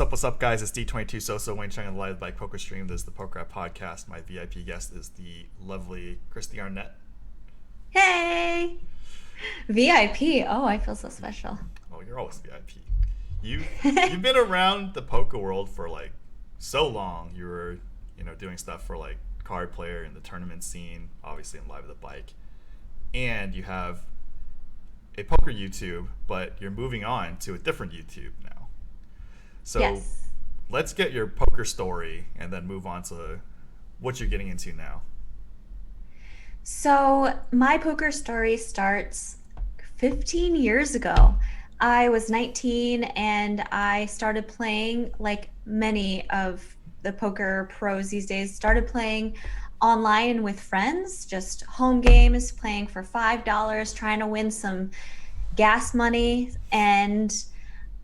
What's up, guys? It's D22-soso, Wayne Chiang on the Live by Poker Stream. This is the PokerCraft podcast. My VIP guest is the lovely Kristy Arnett. Hey, VIP. Oh, I feel so special. Oh, you're always VIP. You've been around the poker world for like so long. You were, doing stuff for like Card Player and the tournament scene, obviously in Live at the Bike, and you have a poker YouTube, but you're moving on to a different YouTube now. So Yes. let's get your poker story and then move on to what you're getting into now. So my poker story starts 15 years ago. I was 19 and I started playing like many of the poker pros these days, started playing online with friends, just home games, playing for $5, trying to win some gas money. And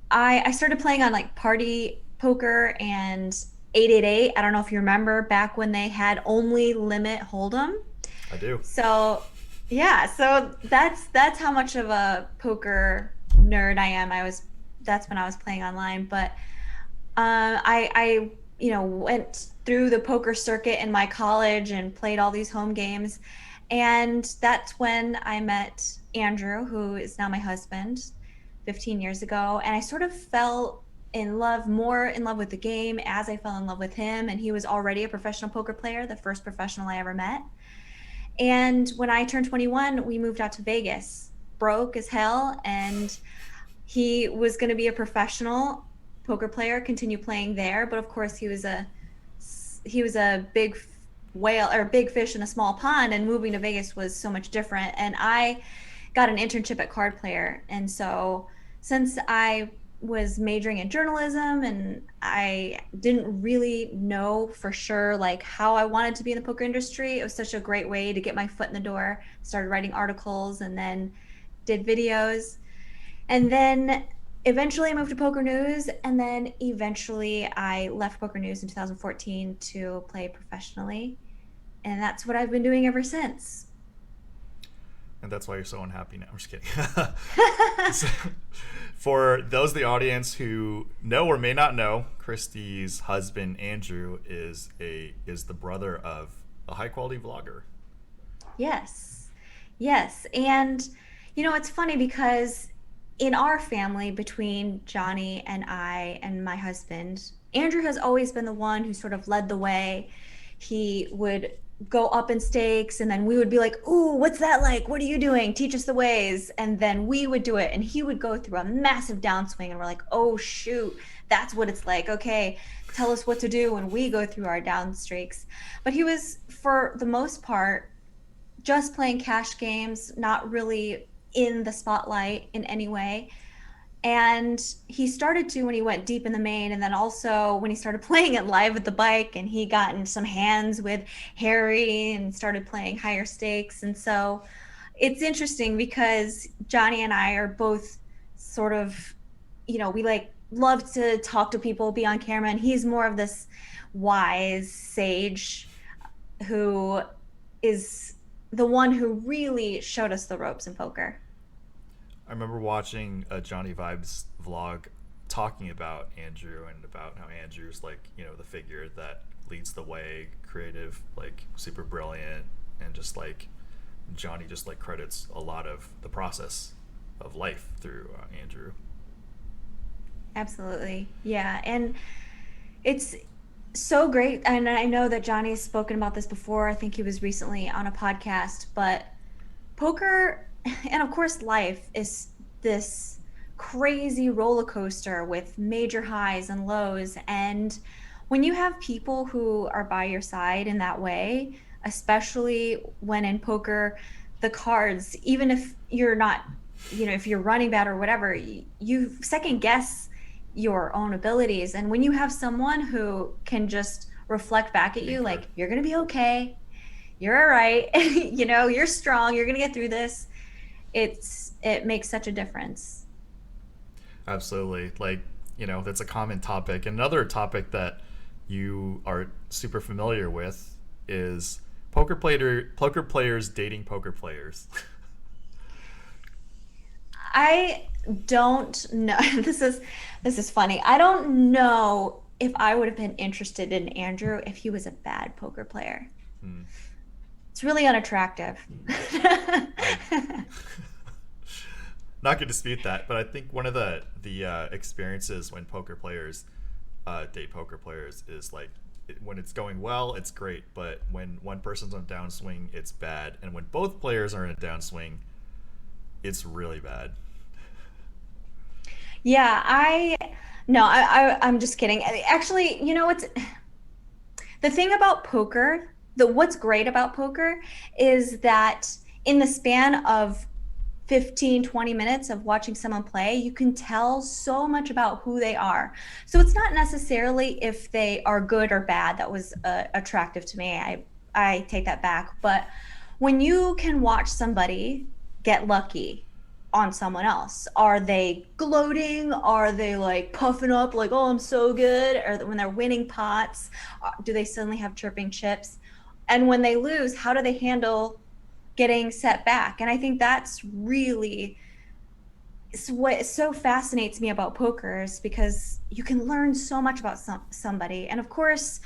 I started playing on like Party Poker and 888. I don't know if you remember back when they had only limit hold'em. I do. So yeah, so that's how much of a poker nerd I am. That's when I was playing online, but I went through the poker circuit in my college and played all these home games, and that's when I met Andrew, who is now my husband, 15 years ago, and I sort of fell more in love with the game as I fell in love with him, and he was already a professional poker player, the first professional I ever met. And when I turned 21, we moved out to Vegas, broke as hell. And he was going to be a professional poker player, continue playing there. But of course, he was a big whale or big fish in a small pond. And moving to Vegas was so much different. And I got an internship at Card Player. And so since I was majoring in journalism and I didn't really know for sure like how I wanted to be in the poker industry, it was such a great way to get my foot in the door. Started writing articles and then did videos. And then eventually I moved to Poker News, and then eventually I left Poker News in 2014 to play professionally. And that's what I've been doing ever since. And that's why you're so unhappy now. I'm just kidding. So, for those of the audience who know or may not know, Kristy's husband Andrew is the brother of a high quality vlogger. Yes. Yes. And, it's funny because in our family, between Johnny and I and my husband, Andrew has always been the one who sort of led the way. He would go up in stakes and then we would be like, "Ooh, what's that like? What are you doing? Teach us the ways." And then we would do it and he would go through a massive downswing and we're like, "Oh shoot, that's what it's like. Okay, tell us what to do when we go through our down streaks." But he was, for the most part, just playing cash games, not really in the spotlight in any way. And he started to when he went deep in the main, and then also when he started playing it live at the bike and he got in some hands with Harry and started playing higher stakes. And so it's interesting because Johnny and I are both sort of, we like love to talk to people, be on camera, and he's more of this wise sage who is the one who really showed us the ropes in poker. I remember watching a Johnny Vibes vlog talking about Andrew and about how Andrew's like, the figure that leads the way, creative, like super brilliant, and just like Johnny just like credits a lot of the process of life through Andrew. Absolutely. Yeah. And it's so great. And I know that Johnny has spoken about this before. I think he was recently on a podcast, but poker and of course life is this crazy roller coaster with major highs and lows. And when you have people who are by your side in that way, especially when in poker, the cards, even if you're not, if you're running bad or whatever, you second guess your own abilities. And when you have someone who can just reflect back at you, like, you're going to be okay, you're all right, you're strong, you're going to get through this, it makes such a difference. Absolutely. Like, that's a common topic. Another topic that you are super familiar with is poker players dating poker players. I don't know. This is funny. I don't know if I would have been interested in Andrew if he was a bad poker player. Hmm. It's really unattractive. I not gonna dispute that, but I think one of the experiences when poker players date poker players is like when it's going well, it's great, but when one person's on downswing, it's bad, and when both players are in a downswing, it's really bad. Yeah, I no, I'm just kidding. Actually, you know what's the thing about poker, the what's great about poker is that in the span of 15, 20 minutes of watching someone play, you can tell so much about who they are. So it's not necessarily if they are good or bad that was attractive to me. I take that back. But when you can watch somebody get lucky on someone else, are they gloating? Are they like puffing up like, "Oh, I'm so good?" Or when they're winning pots, do they suddenly have chirping chips? And when they lose, how do they handle getting set back? And I think that's really what so fascinates me about poker is because you can learn so much about somebody. And of course,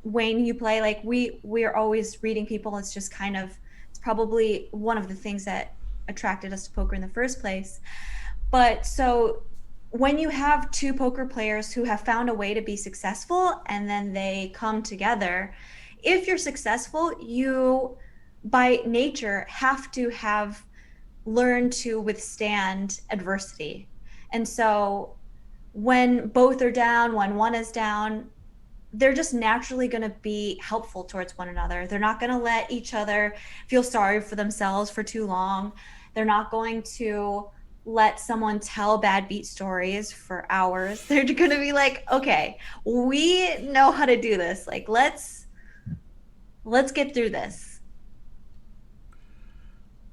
when you play, like we're always reading people. It's just kind of, it's probably one of the things that attracted us to poker in the first place. But so when you have two poker players who have found a way to be successful and then they come together, if you're successful, you by nature have to have learned to withstand adversity. And so when both are down, when one is down, they're just naturally going to be helpful towards one another. They're not going to let each other feel sorry for themselves for too long. They're not going to let someone tell bad beat stories for hours. They're going to be like, okay, we know how to do this. Like, let's get through this.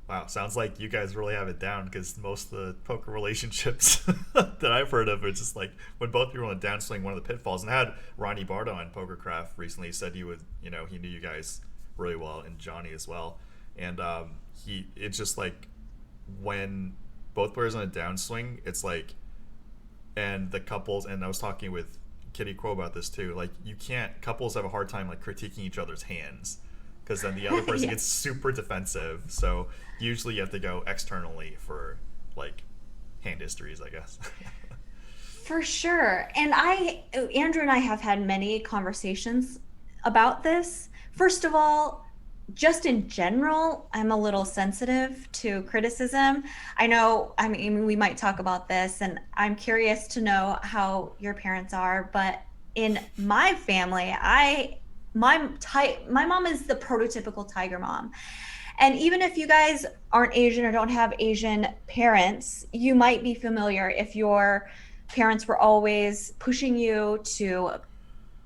Wow, sounds like you guys really have it down because most of the poker relationships that I've heard of are just like when both people on downswing, one of the pitfalls. And I had Ronnie Bardo on PokerCraft recently said he would, he knew you guys really well and Johnny as well. And it's just like when both players on a downswing, it's like, and the couples, and I was talking with Kitty Crow about this too, like couples have a hard time like critiquing each other's hands because then the other person Yeah. gets super defensive. So usually you have to go externally for like hand histories, I guess. For sure. Andrew and I have had many conversations about this. First of all, just in general, I'm a little sensitive to criticism. I know, I mean, we might talk about this, and I'm curious to know how your parents are, but in my family, my mom is the prototypical tiger mom. And even if you guys aren't Asian or don't have Asian parents, you might be familiar if your parents were always pushing you to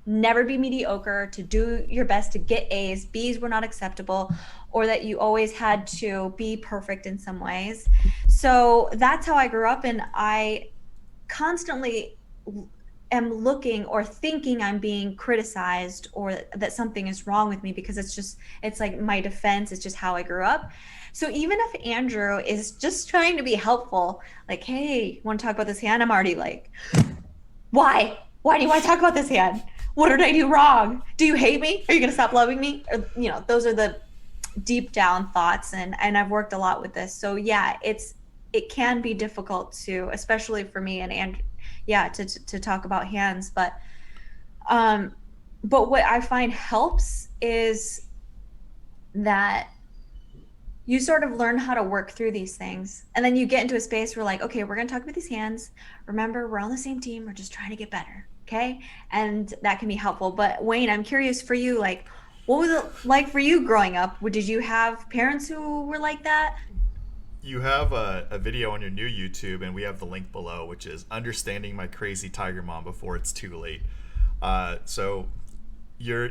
never be mediocre, to do your best to get A's. B's were not acceptable, or that you always had to be perfect in some ways. So that's how I grew up. And I constantly am looking or thinking I'm being criticized or that something is wrong with me because it's like my defense is just how I grew up. So even if Andrew is just trying to be helpful, like, hey, want to talk about this hand? I'm already like, why? Why do you want to talk about this hand? What did I do wrong? Do you hate me? Are you going to stop loving me? Or, those are the deep down thoughts. And I've worked a lot with this. So yeah, it can be difficult to, especially for me and yeah, to talk about hands. But what I find helps is that you sort of learn how to work through these things. And then you get into a space where like, okay, we're going to talk about these hands. Remember, we're on the same team. We're just trying to get better. Okay. And that can be helpful. But Wayne, I'm curious for you, like, what was it like for you growing up? Did you have parents who were like that? You have a video on your new YouTube, and we have the link below, which is Understanding My Crazy Tiger Mom Before It's Too Late. So you're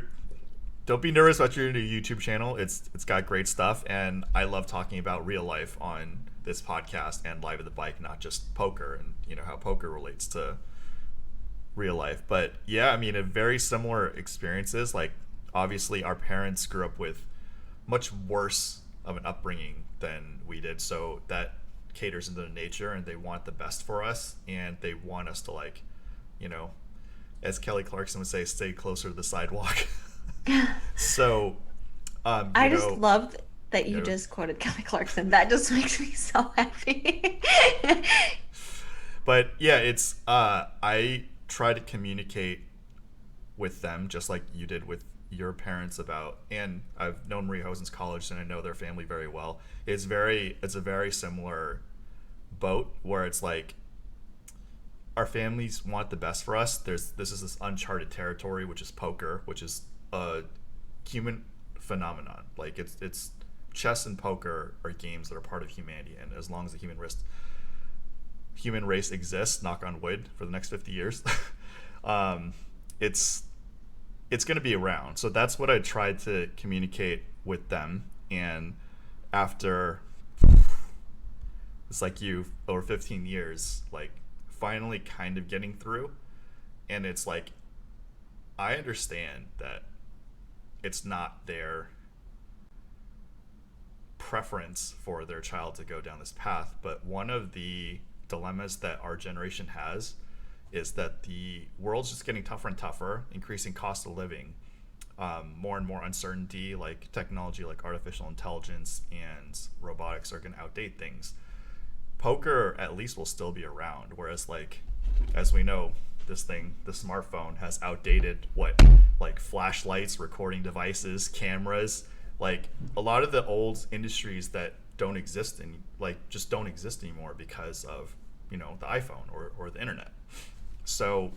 don't be nervous about your new YouTube channel. It's got great stuff, and I love talking about real life on this podcast and Live at the Bike, not just poker and how poker relates to real life. But yeah, I mean, a very similar experiences. Like obviously, our parents grew up with much worse of an upbringing than we did, so that caters into nature, and they want the best for us, and they want us to, like, you know, as Kelly Clarkson would say, stay closer to the sidewalk. So, I just love that you you know, just quoted Kelly Clarkson. That just makes me so happy. but yeah, it's I try to communicate with them just like you did with your parents about, and I've known Marie Ho since college and I know their family very well. It's a very similar boat where it's like our families want the best for us. This is this uncharted territory, which is poker, which is a human phenomenon. Like it's chess and poker are games that are part of humanity, and as long as the human race exists, knock on wood, for the next 50 years, um, it's it's going to be around. So that's what I tried to communicate with them. And after it's like you over 15 years, like finally kind of getting through, and it's like I understand that it's not their preference for their child to go down this path, but one of the dilemmas that our generation has is that the world's just getting tougher and tougher, increasing cost of living, more and more uncertainty, like technology like artificial intelligence and robotics are going to outdate things. Poker at least will still be around, whereas, like, as we know, the smartphone has outdated what, like flashlights, recording devices, cameras, like a lot of the old industries that don't exist and like just don't exist anymore because of, the iPhone or the internet. So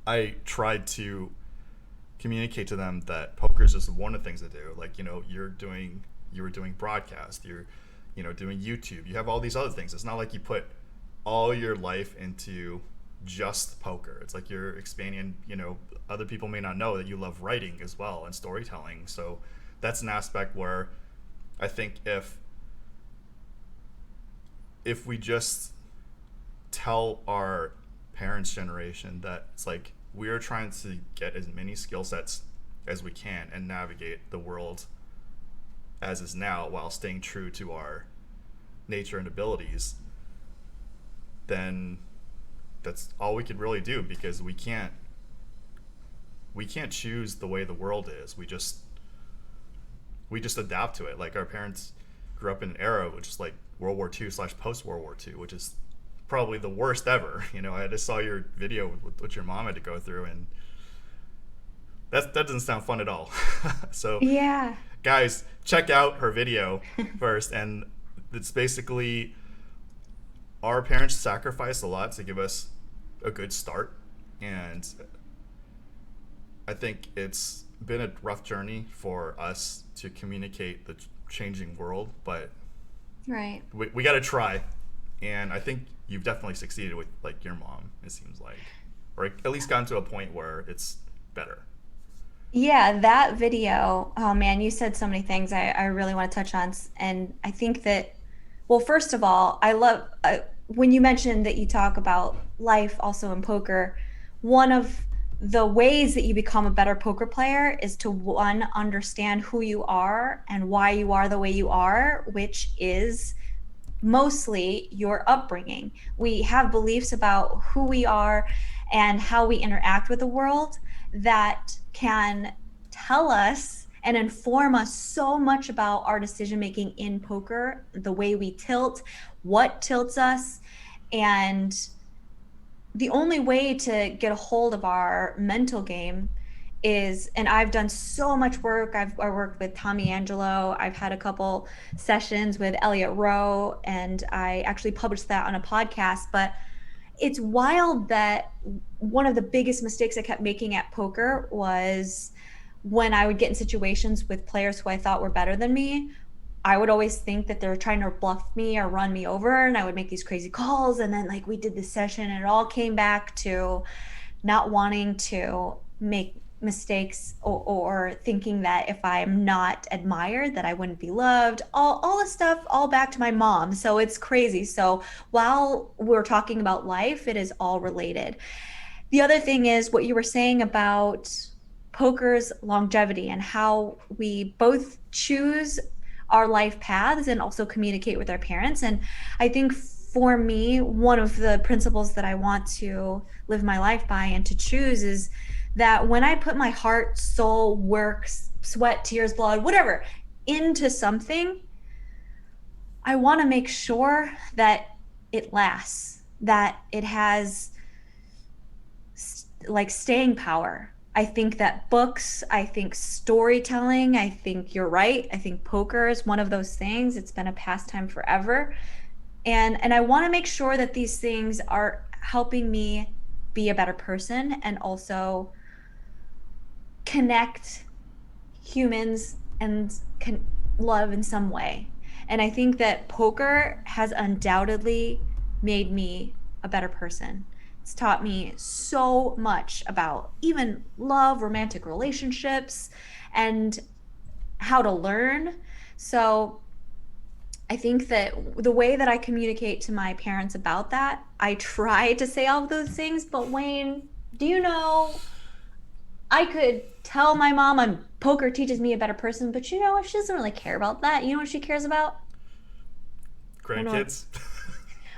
I tried to communicate to them that poker is just one of the things to do. Like, you were doing broadcast, you're, doing YouTube. You have all these other things. It's not like you put all your life into just poker. It's like you're expanding, other people may not know that you love writing as well and storytelling. So that's an aspect where I think if we just tell our parents' generation that it's like we're trying to get as many skill sets as we can and navigate the world as is now while staying true to our nature and abilities, then that's all we could really do, because we can't choose the way the world is. We just adapt to it. Like our parents grew up in an era which is like World War II / post World War II, which is probably the worst ever. I just saw your video with what your mom had to go through, and that doesn't sound fun at all. So Yeah. guys, check out her video first. And it's basically our parents sacrificed a lot to give us a good start, and I think it's been a rough journey for us to communicate the changing world, but Right. we got to try. And I think you've definitely succeeded with like your mom, it seems like, or at least gotten to a point where it's better. Yeah, that video, oh man, you said so many things I really want to touch on. And I think that, well, first of all, I love when you mentioned that you talk about life also in poker. One of the ways that you become a better poker player is to, one, understand who you are and why you are the way you are, which is mostly your upbringing. We have beliefs about who we are and how we interact with the world that can tell us and inform us so much about our decision making in poker, the way we tilt, what tilts us. And the only way to get a hold of our mental game is, and I've done so much work. I worked with Tommy Angelo. I've had a couple sessions with Elliot Rowe, and I actually published that on a podcast. But it's wild that one of the biggest mistakes I kept making at poker was when I would get in situations with players who I thought were better than me. I would always think that they're trying to bluff me or run me over, and I would make these crazy calls. And then, like, we did this session, and it all came back to not wanting to make mistakes, or thinking that if I'm not admired that I wouldn't be loved, all this stuff, all back to my mom. So it's crazy. So while we're talking about life, it is all related. The other thing is what you were saying about poker's longevity and how we both choose our life paths and also communicate with our parents. And I think for me, one of the principles that I want to live my life by and to choose is that when I put my heart, soul, work, sweat, tears, blood, whatever, into something, I want to make sure that it lasts, that it has like staying power. I think that books, I think storytelling, I think you're right. I think poker is one of those things. It's been a pastime forever. And I want to make sure that these things are helping me be a better person and also connect humans and love in some way. And I think that poker has undoubtedly made me a better person. It's taught me so much about even love, romantic relationships, and how to learn. So I think that the way that I communicate to my parents about that, I try to say all of those things. But Wayne, do you know, I could tell my mom poker teaches me a better person, but you know, she doesn't really care about that. You know what she cares about? Grandkids.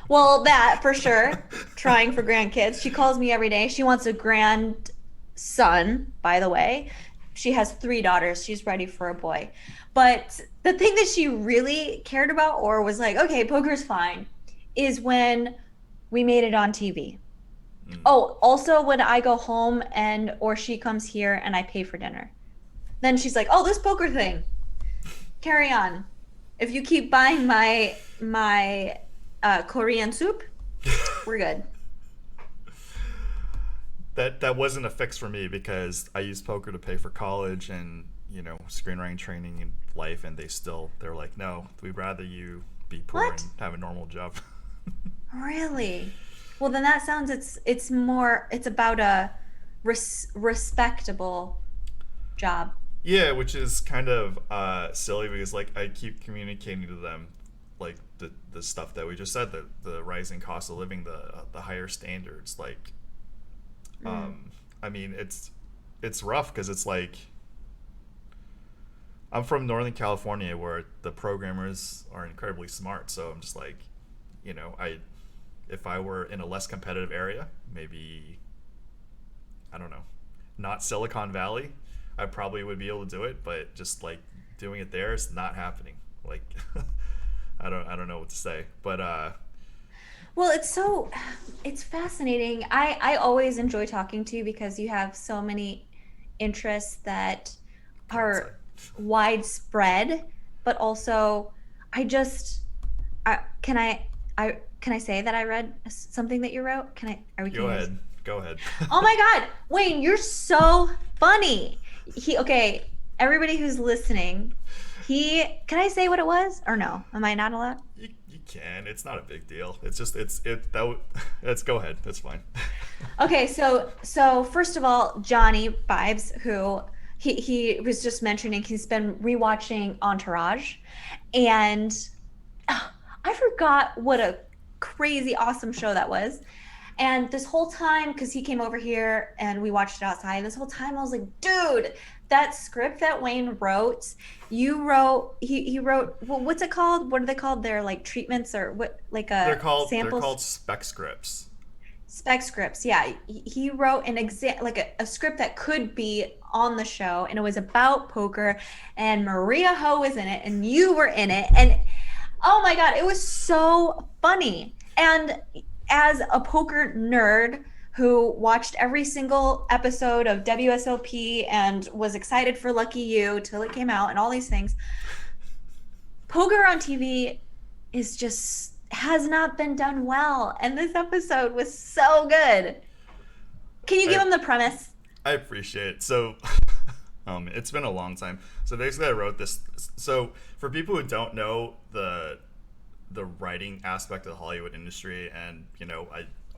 Well, that for sure. Trying for grandkids. She calls me every day. She wants a grandson, by the way. She has 3 daughters. She's ready for a boy. But the thing that she really cared about or was like, okay, poker's fine, is when we made it on TV. Oh, also when I go home and or she comes here and I pay for dinner. Then she's like, "Oh, this poker thing. Carry on. If you keep buying my Korean soup, we're good." That wasn't a fix for me because I used poker to pay for college and screenwriting training and life, and they're like, "No, we'd rather you be poor What? and have a normal job." Really? Well, then that sounds it's about a respectable job. Yeah, which is kind of silly because like I keep communicating to them like the stuff that we just said, the rising cost of living, the higher standards. Like, I mean, it's rough because it's like I'm from Northern California where the programmers are incredibly smart. So I'm just like, if I were in a less competitive area, maybe, I don't know, not Silicon Valley, I probably would be able to do it, but just like doing it there is not happening. Like, I don't know what to say, but Well, it's fascinating. I always enjoy talking to you because you have so many interests that are widespread, but also I just I can I say that I read something that you wrote? Go ahead. Oh my God, Wayne, you're so funny. Okay, everybody who's listening, can I say what it was or no? Am I not allowed? You can. It's not a big deal. It's just let's go ahead. That's fine. Okay, so first of all, Johnny Vibes, who he was just mentioning, he's been rewatching Entourage, and I forgot what a crazy awesome show that was. And this whole time, because he came over here and we watched it outside, this whole time I was like, dude, that script that Wayne wrote, he wrote, well, what's it called? What are they called? They're like treatments or what, like a They're called spec scripts. Spec scripts, yeah. He wrote a script that could be on the show, and it was about poker, and Maria Ho was in it, and you were in it, and oh my God, it was so funny. And as a poker nerd who watched every single episode of WSOP and was excited for Lucky You till it came out and all these things, poker on TV has not been done well. And this episode was so good. Can you give him the premise? I appreciate it. So, it's been a long time. So basically I wrote this. So for people who don't know the writing aspect of the Hollywood industry, and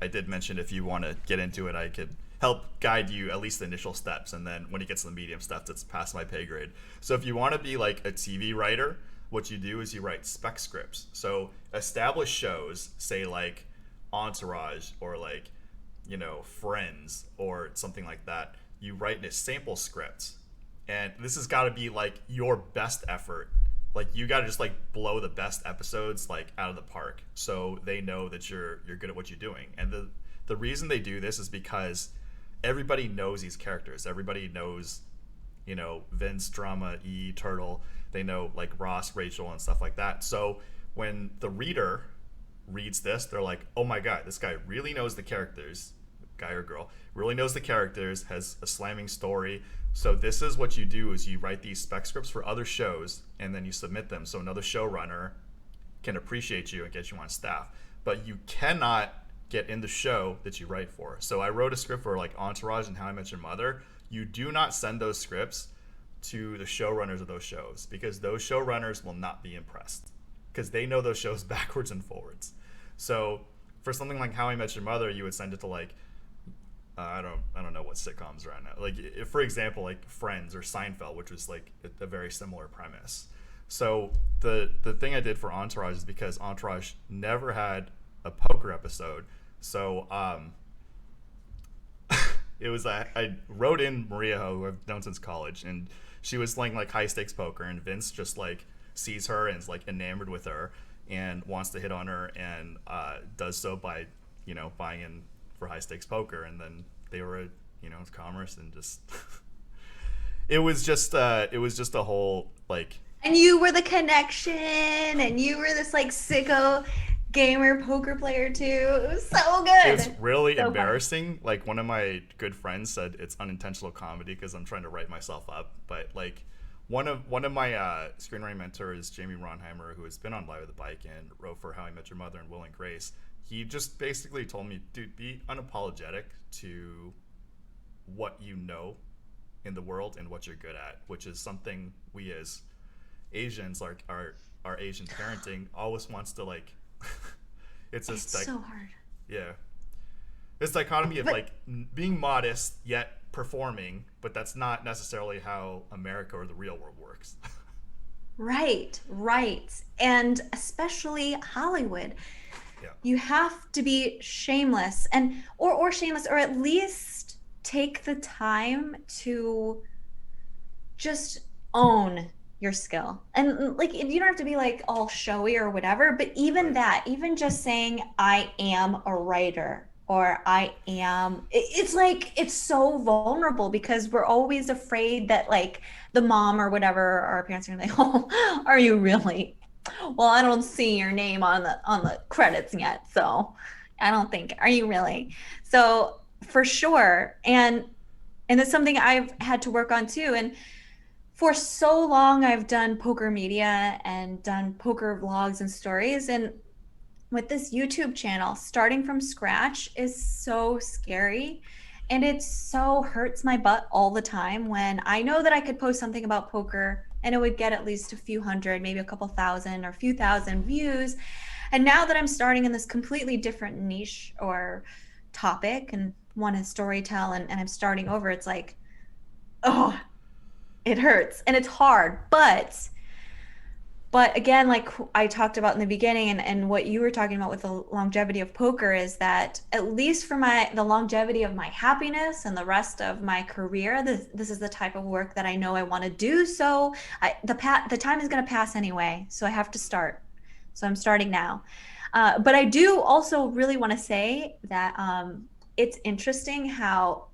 I did mention if you want to get into it, I could help guide you at least the initial steps, and then when it gets to the medium stuff, that's past my pay grade. So if you want to be like a TV writer, what you do is you write spec scripts. So established shows, say like Entourage or like Friends or something like that, you write a sample script, and this has got to be like your best effort like you got to just like blow the best episodes like out of the park, so they know that you're good at what you're doing. And the reason they do this is because everybody knows these characters. Everybody knows, you know, Vince, Drama, E, Turtle. They know like Ross, Rachel, and stuff like that. So when the reader reads this, they're like, oh my god, this guy really knows the characters, guy or girl, really knows the characters, has a slamming story. So this is what you do: is you write these spec scripts for other shows, and then you submit them so another showrunner can appreciate you and get you on staff. But you cannot get in the show that you write for. So I wrote a script for like Entourage and How I Met Your Mother. You do not send those scripts to the showrunners of those shows, because those showrunners will not be impressed, because they know those shows backwards and forwards. So for something like How I Met Your Mother, you would send it to like I don't know what sitcoms are on now. Like if, for example, like Friends or Seinfeld, which was like a very similar premise. So the thing I did for Entourage is because Entourage never had a poker episode. So it was I wrote in Maria Ho, who I've known since college, and she was playing like high stakes poker, and Vince just like sees her and is like enamored with her and wants to hit on her, and does so by, you know, buying in for high stakes poker. And then they were, you know, commerce, and just it was just a whole like. And you were the connection, and you were this like sicko gamer poker player too. It was so good. It's really So embarrassing. Like one of my good friends said it's unintentional comedy because I'm trying to write myself up. But like one of my screenwriting mentors, Jamie Ronheimer, who has been on Live with the Bike and wrote for How I Met Your Mother and Will and Grace, he just basically told me, dude, be unapologetic to what you know in the world and what you're good at, which is something we as Asians, our Asian parenting always wants to like. It's so hard. Yeah, this dichotomy of But like being modest yet performing, but that's not necessarily how America or the real world works. right, right. And especially Hollywood. Yeah. You have to be shameless, and or shameless, or at least take the time to just own your skill. And like you don't have to be like all showy or whatever, but even Right. that, even just saying I am a writer, or I am, it's like it's so vulnerable, because we're always afraid that like the mom or whatever, or our parents are gonna be like, oh, are you really? Well, I don't see your name on the credits yet, so I don't think, are you really? So for sure. And it's something I've had to work on too. And for so long I've done poker media and done poker vlogs and stories, and with this YouTube channel, starting from scratch is so scary. And it so hurts my butt all the time when I know that I could post something about poker and it would get at least a few hundred, maybe a couple thousand or a few thousand views. And now that I'm starting in this completely different niche or topic, and one is storytell, and I'm starting over, it's like, oh, it hurts and it's hard. But again, like I talked about in the beginning, and what you were talking about with the longevity of poker, is that at least for the longevity of my happiness and the rest of my career, this is the type of work that I know I want to do. So the time is going to pass anyway, so I have to start. So I'm starting now. But I do also really want to say that it's interesting how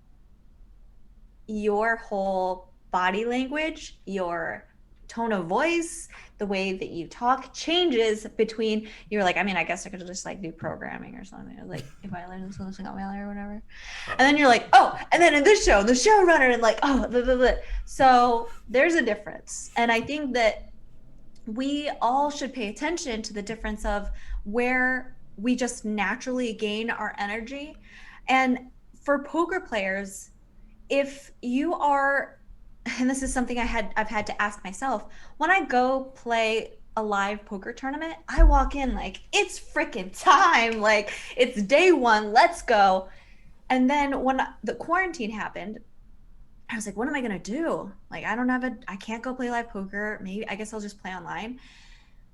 your whole body language, your tone of voice, the way that you talk changes between, you're like, I mean, I guess I could just like do programming or something, like if I learned something on Valley or whatever. And then you're like, oh, and then in this show, the showrunner, and like, oh, blah, blah, blah. So there's a difference. And I think that we all should pay attention to the difference of where we just naturally gain our energy. And for poker players, if you are, and this is something I've had to ask myself, when I go play a live poker tournament, I walk in like, it's freaking time, like it's day one, let's go. And then when the quarantine happened, I was like, what am I gonna do? Like, I can't go play live poker. Maybe, I guess I'll just play online.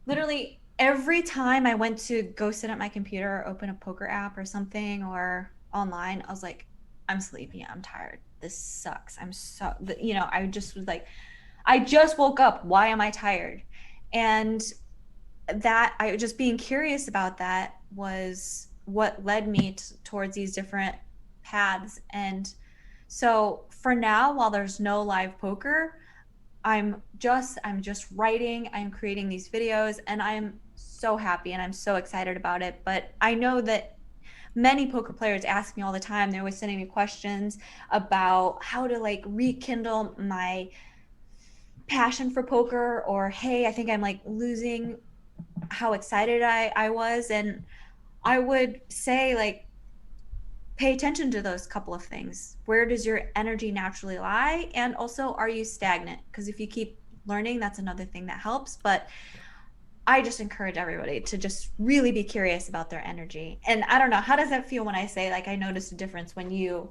Literally every time I went to go sit at my computer or open a poker app or something or online, I was like, I'm sleepy, I'm tired, this sucks, I just was like, I just woke up, why am I tired? And that I just being curious about that was what led me towards these different paths. And so for now, while there's no live poker, I'm just writing, I'm creating these videos, and I'm so happy and I'm so excited about it. But I know that many poker players ask me all the time. They're always sending me questions about how to like rekindle my passion for poker, or hey, I think I'm like losing how excited I was. And I would say, like, pay attention to those couple of things. Where does your energy naturally lie? And also, are you stagnant? Because if you keep learning, that's another thing that helps. But I just encourage everybody to just really be curious about their energy. And I don't know, how does that feel when I say, like, I noticed a difference when you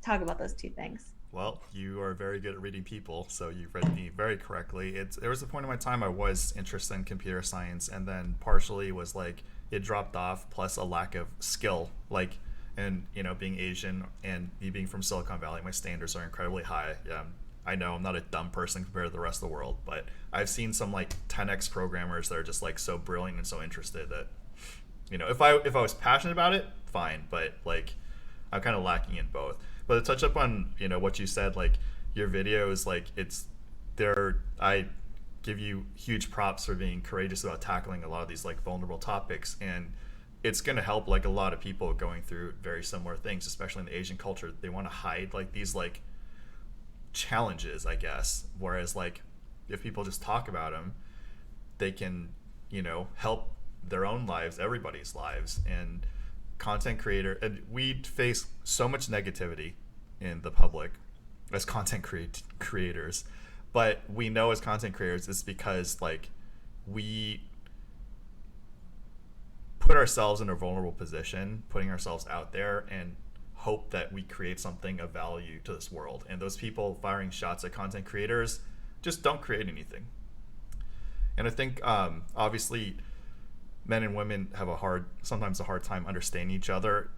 talk about those two things? Well, you are very good at reading people, so you read me very correctly. There was a point in my time I was interested in computer science, and then partially was like it dropped off, plus a lack of skill. Like, and being Asian and me being from Silicon Valley, my standards are incredibly high. I know I'm not a dumb person compared to the rest of the world, but I've seen some like 10x programmers that are just like so brilliant and so interested that if I was passionate about it, fine, but like I'm kind of lacking in both. But to touch up on what you said, like your videos, like I give you huge props for being courageous about tackling a lot of these like vulnerable topics, and it's going to help like a lot of people going through very similar things, especially in the Asian culture. They want to hide like these like challenges, I guess, whereas like if people just talk about them, they can help their own lives, everybody's lives. And content creator, and we face so much negativity in the public as creators, but we know as content creators it's because like we put ourselves in a vulnerable position, putting ourselves out there, and hope that we create something of value to this world. And those people firing shots at content creators just don't create anything. And I think obviously men and women have sometimes a hard time understanding each other.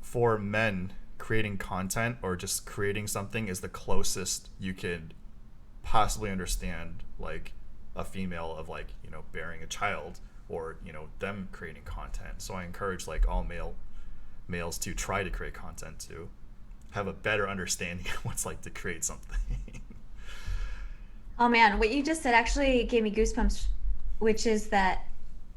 For men, creating content or just creating something is the closest you could possibly understand like a female of like bearing a child, or them creating content. So I encourage like all males to try to create content to have a better understanding of what's like to create something. Oh man, what you just said actually gave me goosebumps, which is that,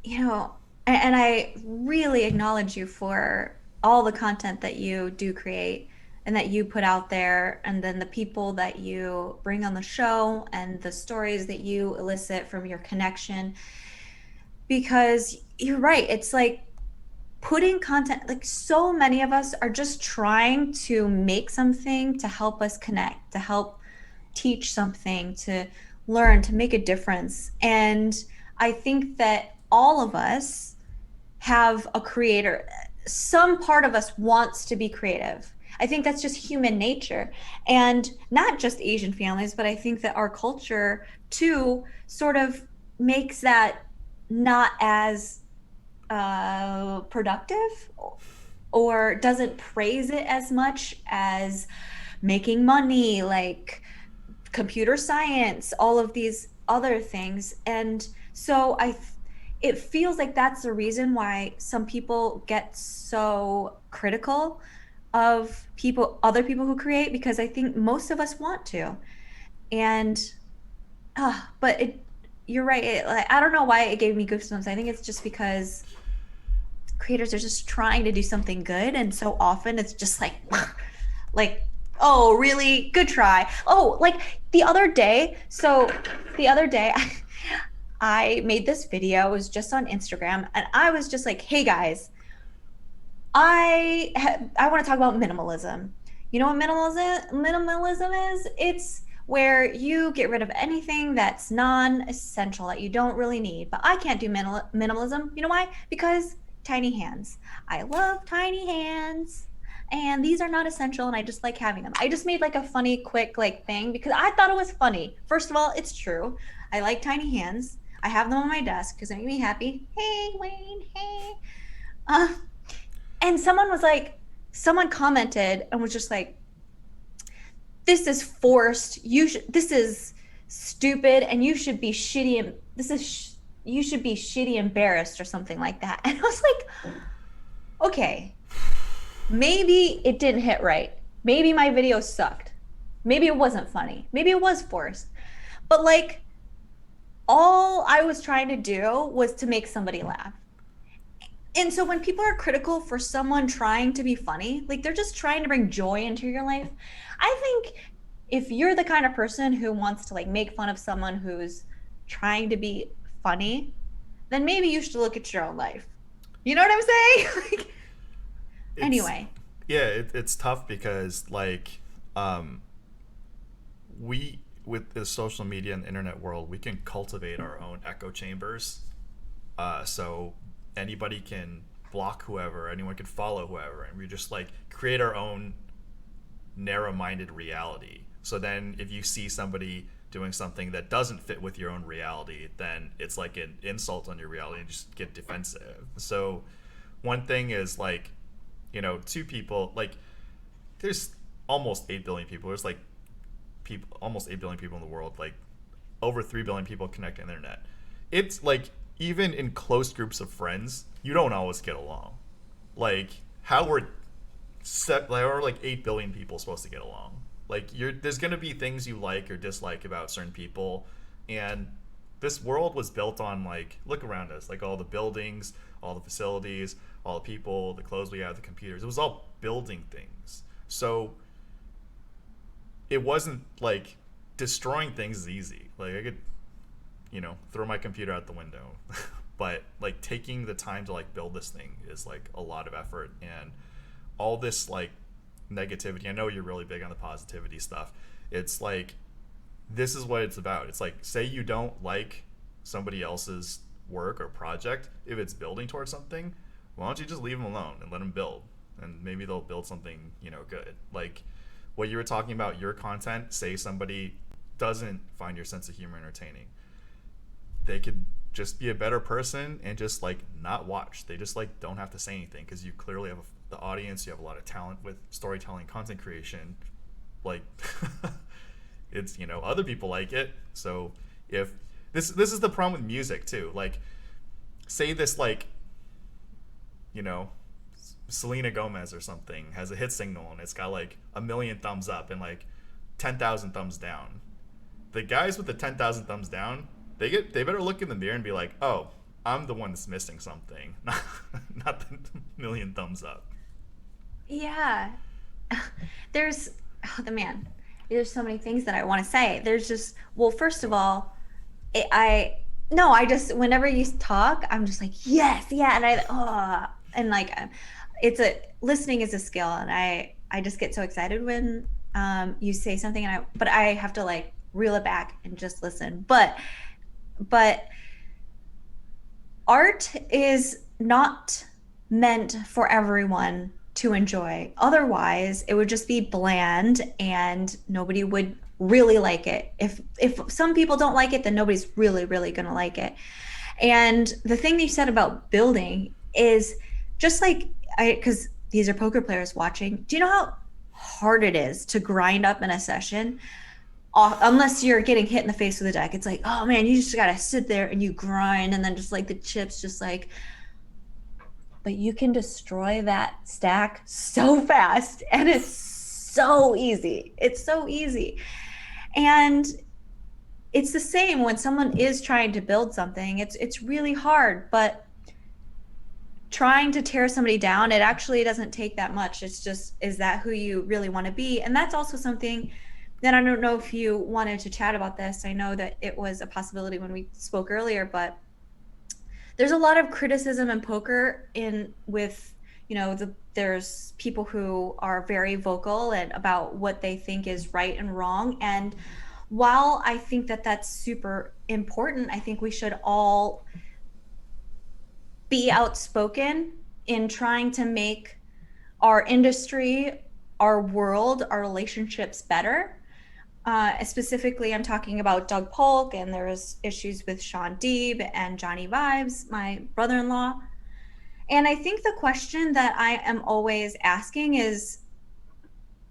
and I really acknowledge you for all the content that you do create and that you put out there, and then the people that you bring on the show and the stories that you elicit from your connection. Because you're right, it's like putting content, like so many of us are just trying to make something to help us connect, to help teach something, to learn, to make a difference. And I think that all of us have a creator. Some part of us wants to be creative. I think that's just human nature. And not just Asian families, but I think that our culture too sort of makes that not as productive, or doesn't praise it as much as making money, like computer science, all of these other things. And so it feels like that's the reason why some people get so critical of other people who create, because I think most of us want to. And but you're right. Like, I don't know why it gave me goosebumps. I think it's just because creators are just trying to do something good, and so often it's just like like, oh really, good try. Oh, like the other day I made this video. It was just on Instagram, and I was just like, hey guys, I want to talk about minimalism. You know what minimalism is? It's where you get rid of anything that's non-essential, that you don't really need. But I can't do minimalism. You know why? Because tiny hands. I love tiny hands. And these are not essential, and I just like having them. I just made like a funny, quick like thing because I thought it was funny. First of all, it's true. I like tiny hands. I have them on my desk because they make me happy. Hey, Wayne. Hey. Uh, and someone commented and was just like, this is forced. This is stupid and you should be shitty and you should be shitty embarrassed or something like that. And I was like, okay, maybe it didn't hit right. Maybe my video sucked. Maybe it wasn't funny. Maybe it was forced. But like, all I was trying to do was to make somebody laugh. And so when people are critical for someone trying to be funny, like they're just trying to bring joy into your life. I think if you're the kind of person who wants to like make fun of someone who's trying to be funny, then maybe you should look at your own life. You know what I'm saying? Like, It's anyway. yeah, it's tough because like we with the social media and internet world, we can cultivate our own echo chambers. So anybody can block whoever, anyone can follow whoever, and we just like create our own narrow-minded reality. So then if you see somebody doing something that doesn't fit with your own reality, then it's like an insult on your reality and just get defensive. So one thing is like, two people, like there's almost 8 billion people. There's like people, almost 8 billion people in the world, like over 3 billion people connect to the internet. It's like even in close groups of friends, you don't always get along. Like how we're set, like, or like 8 billion people supposed to get along. Like there's gonna be things you like or dislike about certain people, and this world was built on like look around us, like all the buildings, all the facilities, all the people, the clothes we have, the computers. It was all building things. So it wasn't like destroying things is easy. Like I could, throw my computer out the window, but like taking the time to like build this thing is like a lot of effort, and all this like negativity. I know you're really big on the positivity stuff. It's like this is what it's about. It's like say you don't like somebody else's work or project, if it's building towards something, why don't you just leave them alone and let them build, and maybe they'll build something good. Like what you were talking about, your content, say somebody doesn't find your sense of humor entertaining, they could just be a better person and just like not watch. They just like don't have to say anything because you clearly have the audience. You have a lot of talent with storytelling, content creation. Like it's other people like it. So if this is the problem with music too. Like say this like Selena Gomez or something has a hit signal and it's got like 1 million thumbs up and like 10,000 thumbs down. The guys with the 10,000 thumbs down, they better look in the mirror and be like, oh, I'm the one that's missing something, not the 1 million thumbs up. Yeah. There's, oh, the man, there's so many things that I want to say. There's just, well, first of all, no, I just, whenever you talk, I'm just like, yes, yeah. And like, listening is a skill. And I just get so excited when you say something but I have to like reel it back and just listen. But art is not meant for everyone to enjoy. Otherwise, it would just be bland and nobody would really like it. If some people don't like it, then nobody's really, really going to like it. And the thing that you said about building is just like, because these are poker players watching. Do you know how hard it is to grind up in a session? Unless you're getting hit in the face with a deck, it's like, oh man, you just gotta sit there and you grind, and then just like the chips, just like. But you can destroy that stack so fast, and it's so easy. It's so easy, and it's the same when someone is trying to build something. It's really hard, but trying to tear somebody down, it actually doesn't take that much. It's just, is that who you really want to be? And that's also something that I don't know if you wanted to chat about this. I know that it was a possibility when we spoke earlier, but there's a lot of criticism in poker with, there's people who are very vocal and about what they think is right and wrong. And while I think that that's super important, I think we should all be outspoken in trying to make our industry, our world, our relationships better. Specifically, I'm talking about Doug Polk, and there's issues with Sean Deeb and Johnny Vibes, my brother-in-law. And I think the question that I am always asking is,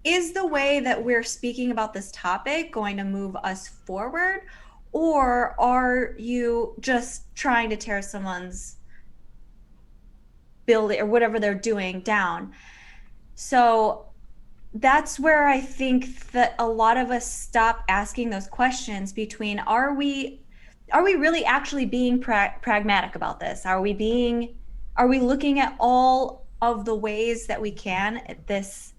is the way that we're speaking about this topic going to move us forward? Or are you just trying to tear someone's building or whatever they're doing down? So that's where I think that a lot of us stop asking those questions between are we really actually being pragmatic about this? Are we looking at all of the ways that we can at this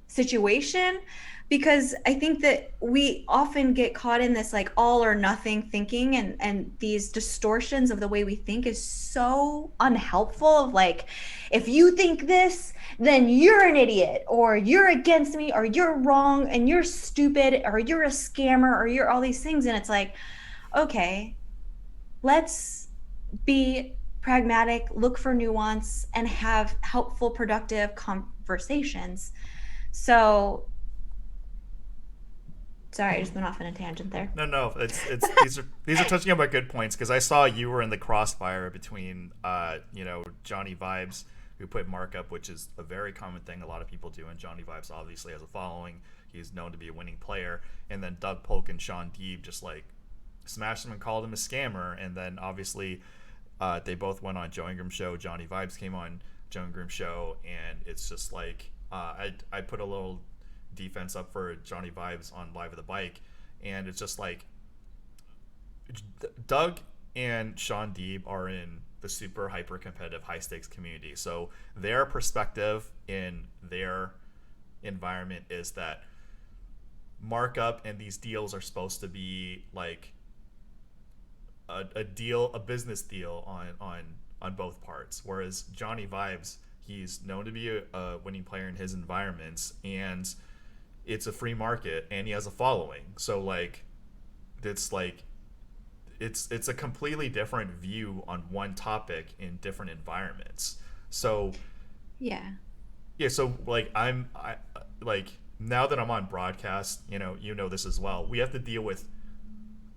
situation? Because I think that we often get caught in this like all or nothing thinking, and these distortions of the way we think is so unhelpful. Of like, if you think this, then you're an idiot, or you're against me, or you're wrong, and you're stupid, or you're a scammer, or you're all these things. And it's like, okay, let's be pragmatic, look for nuance, and have helpful, productive conversations. So, sorry, I just went off on a tangent there. No, no, it's these are touching on my good points because I saw you were in the crossfire between Johnny Vibes, who put markup, which is a very common thing a lot of people do, and Johnny Vibes obviously has a following. He's known to be a winning player, and then Doug Polk and Sean Deeb just like smashed him and called him a scammer, and then obviously they both went on Joe Ingram's show. Johnny Vibes came on Joe Ingram's show, and it's just like I put a little defense up for Johnny Vibes on Live at the Bike, and it's just like Doug and Sean Deeb are in the super hyper competitive high stakes community, so their perspective in their environment is that markup and these deals are supposed to be like a business deal on both parts, whereas Johnny Vibes, he's known to be a winning player in his environments, and it's a free market, and he has a following. So like it's like it's a completely different view on one topic in different environments. So Yeah. yeah, so like I like now that I'm on broadcast, you know this as well. We have to deal with,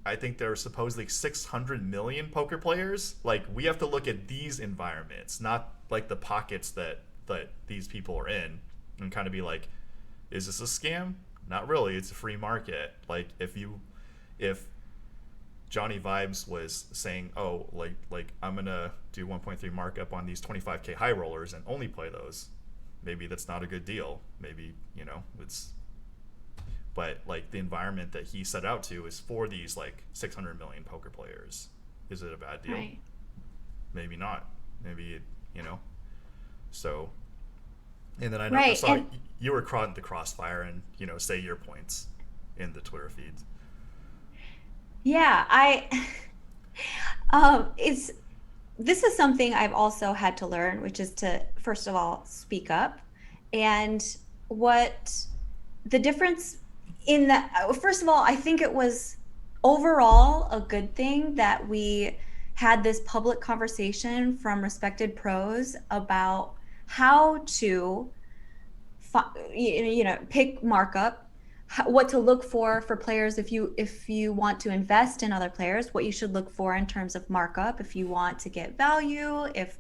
I think there are supposedly 600 million poker players. Like we have to look at these environments, not like the pockets that these people are in, and kind of be like, is this a scam? Not really. It's a free market. Like if Johnny Vibes was saying, oh, like I'm gonna do 1.3 markup on these 25k high rollers and only play those, maybe that's not a good deal. Maybe it's, but like the environment that he set out to is for these like 600 million poker players. Is it a bad deal? Right. Maybe not. Maybe so. And then I Right. saw And you were caught in the crossfire, and say your points in the Twitter feeds. yeah, it's this is something I've also had to learn, which is to first of all speak up. And what the difference in that, first of all, I think it was overall a good thing that we had this public conversation from respected pros about how to pick markup, what to look for players if you want to invest in other players, what you should look for in terms of markup if you want to get value, if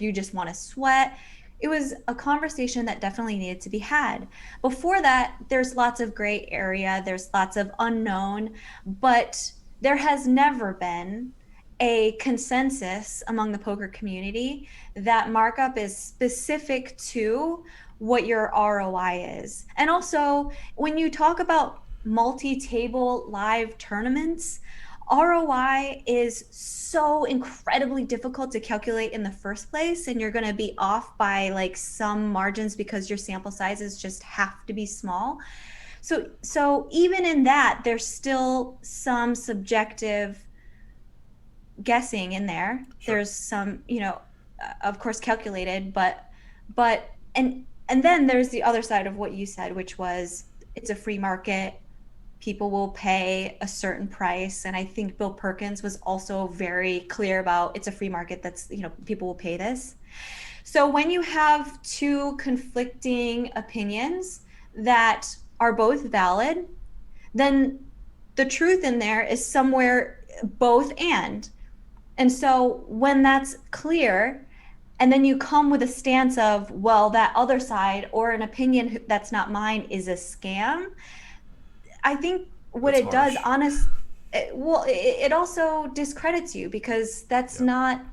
you just want to sweat. It was a conversation that definitely needed to be had. Before that, there's lots of gray area, there's lots of unknown, but there has never been a consensus among the poker community that markup is specific to what your ROI is. And also, when you talk about multi-table live tournaments, ROI is so incredibly difficult to calculate in the first place, and you're going to be off by like some margins because your sample sizes just have to be small. So even in that, there's still some subjective guessing in there. Sure. There's some, of course calculated, but and then there's the other side of what you said, which was it's a free market. People will pay a certain price. And I think Bill Perkins was also very clear about it's a free market. That's, people will pay this. So when you have two conflicting opinions that are both valid, then the truth in there is somewhere both and. And so when that's clear, and then you come with a stance of, well, that other side or an opinion that's not mine is a scam. I think what That's it does, harsh. well, it also discredits you because that's Yep. not,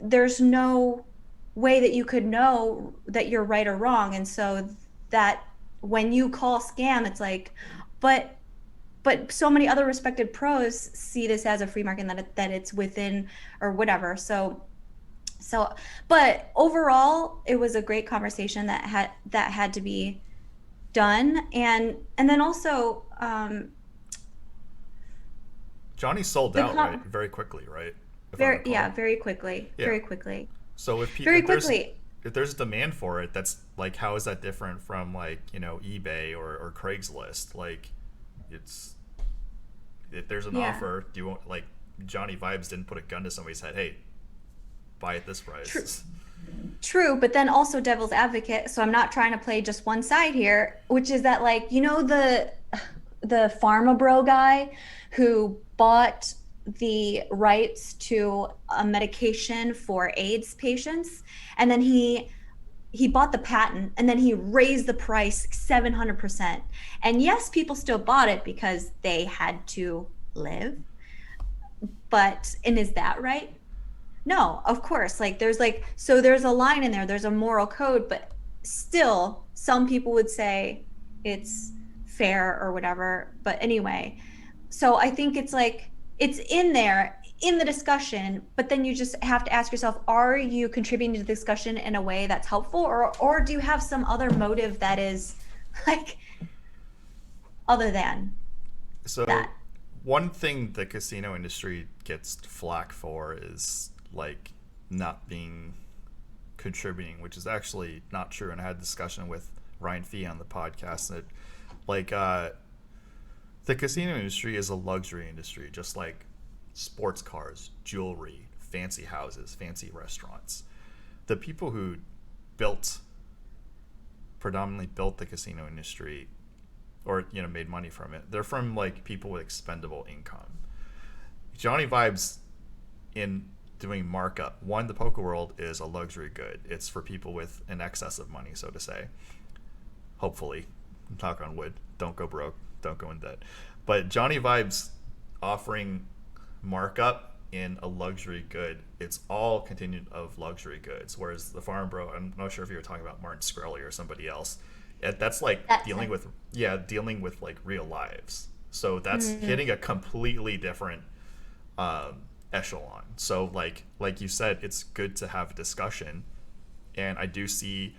there's no way that you could know that you're right or wrong. And so that when you call scam, it's like, but so many other respected pros see this as a free market and that it's within or whatever. So but overall it was a great conversation that had to be done. And then also Johnny sold the out, right? Very quickly, right? If I very, yeah, recall. very quickly, Yeah. very quickly, So very quickly. if there's a demand for it, that's like, how is that different from like, eBay or Craigslist? Like, it's, if there's an Yeah. offer, do you want, like, Johnny Vibes didn't put a gun to somebody's head, hey, buy at this True. price. True, but then also devil's advocate. So I'm not trying to play just one side here, which is that, like, the pharma bro guy who bought the rights to a medication for AIDS patients, and then he bought the patent, and then he raised the price 700%. And yes, people still bought it because they had to live. But and is that right? No, of course. Like there's like, so there's a line in there, there's a moral code, but still some people would say it's fair or whatever. But anyway, so I think it's like it's in there in the discussion, but then you just have to ask yourself, are you contributing to the discussion in a way that's helpful, or do you have some other motive that is like other than So, that? one thing the casino industry gets flack for is like not being contributing, which is actually not true. And I had a discussion with Ryan Fee on the podcast that, like, the casino industry is a luxury industry, just like sports cars, jewelry, fancy houses, fancy restaurants. The people who built, predominantly built the casino industry, or made money from it, they're from like people with expendable income. Johnny Vibes, in doing markup, one, the poker world is a luxury good. It's for people with an excess of money, so to say. Hopefully, knock on wood, don't go broke, don't go in debt. But Johnny Vibes offering markup in a luxury good, it's all contingent of luxury goods. Whereas the farm bro, I'm not sure if you were talking about Martin Scully or somebody else. That's like That's dealing it. with, yeah, dealing with like real lives. So that's Mm, hitting a completely different echelon. So like you said, it's good to have a discussion, and I do see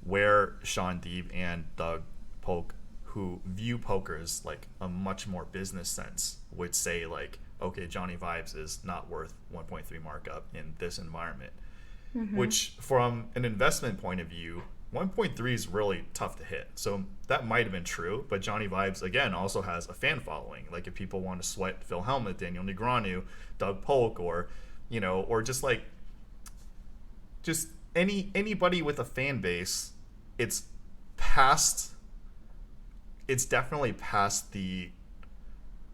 where Sean Deeb and Doug Polk, who view poker as like a much more business sense, would say like, okay, Johnny Vibes is not worth 1.3 markup in this environment. mhm. Which, from an investment point of view, 1.3 is really tough to hit. So that might have been true, but Johnny Vibes again also has a fan following. Like if people want to sweat Phil Hellmuth, Daniel Negreanu, Doug Polk, or or just like just anybody with a fan base, it's past. It's definitely past the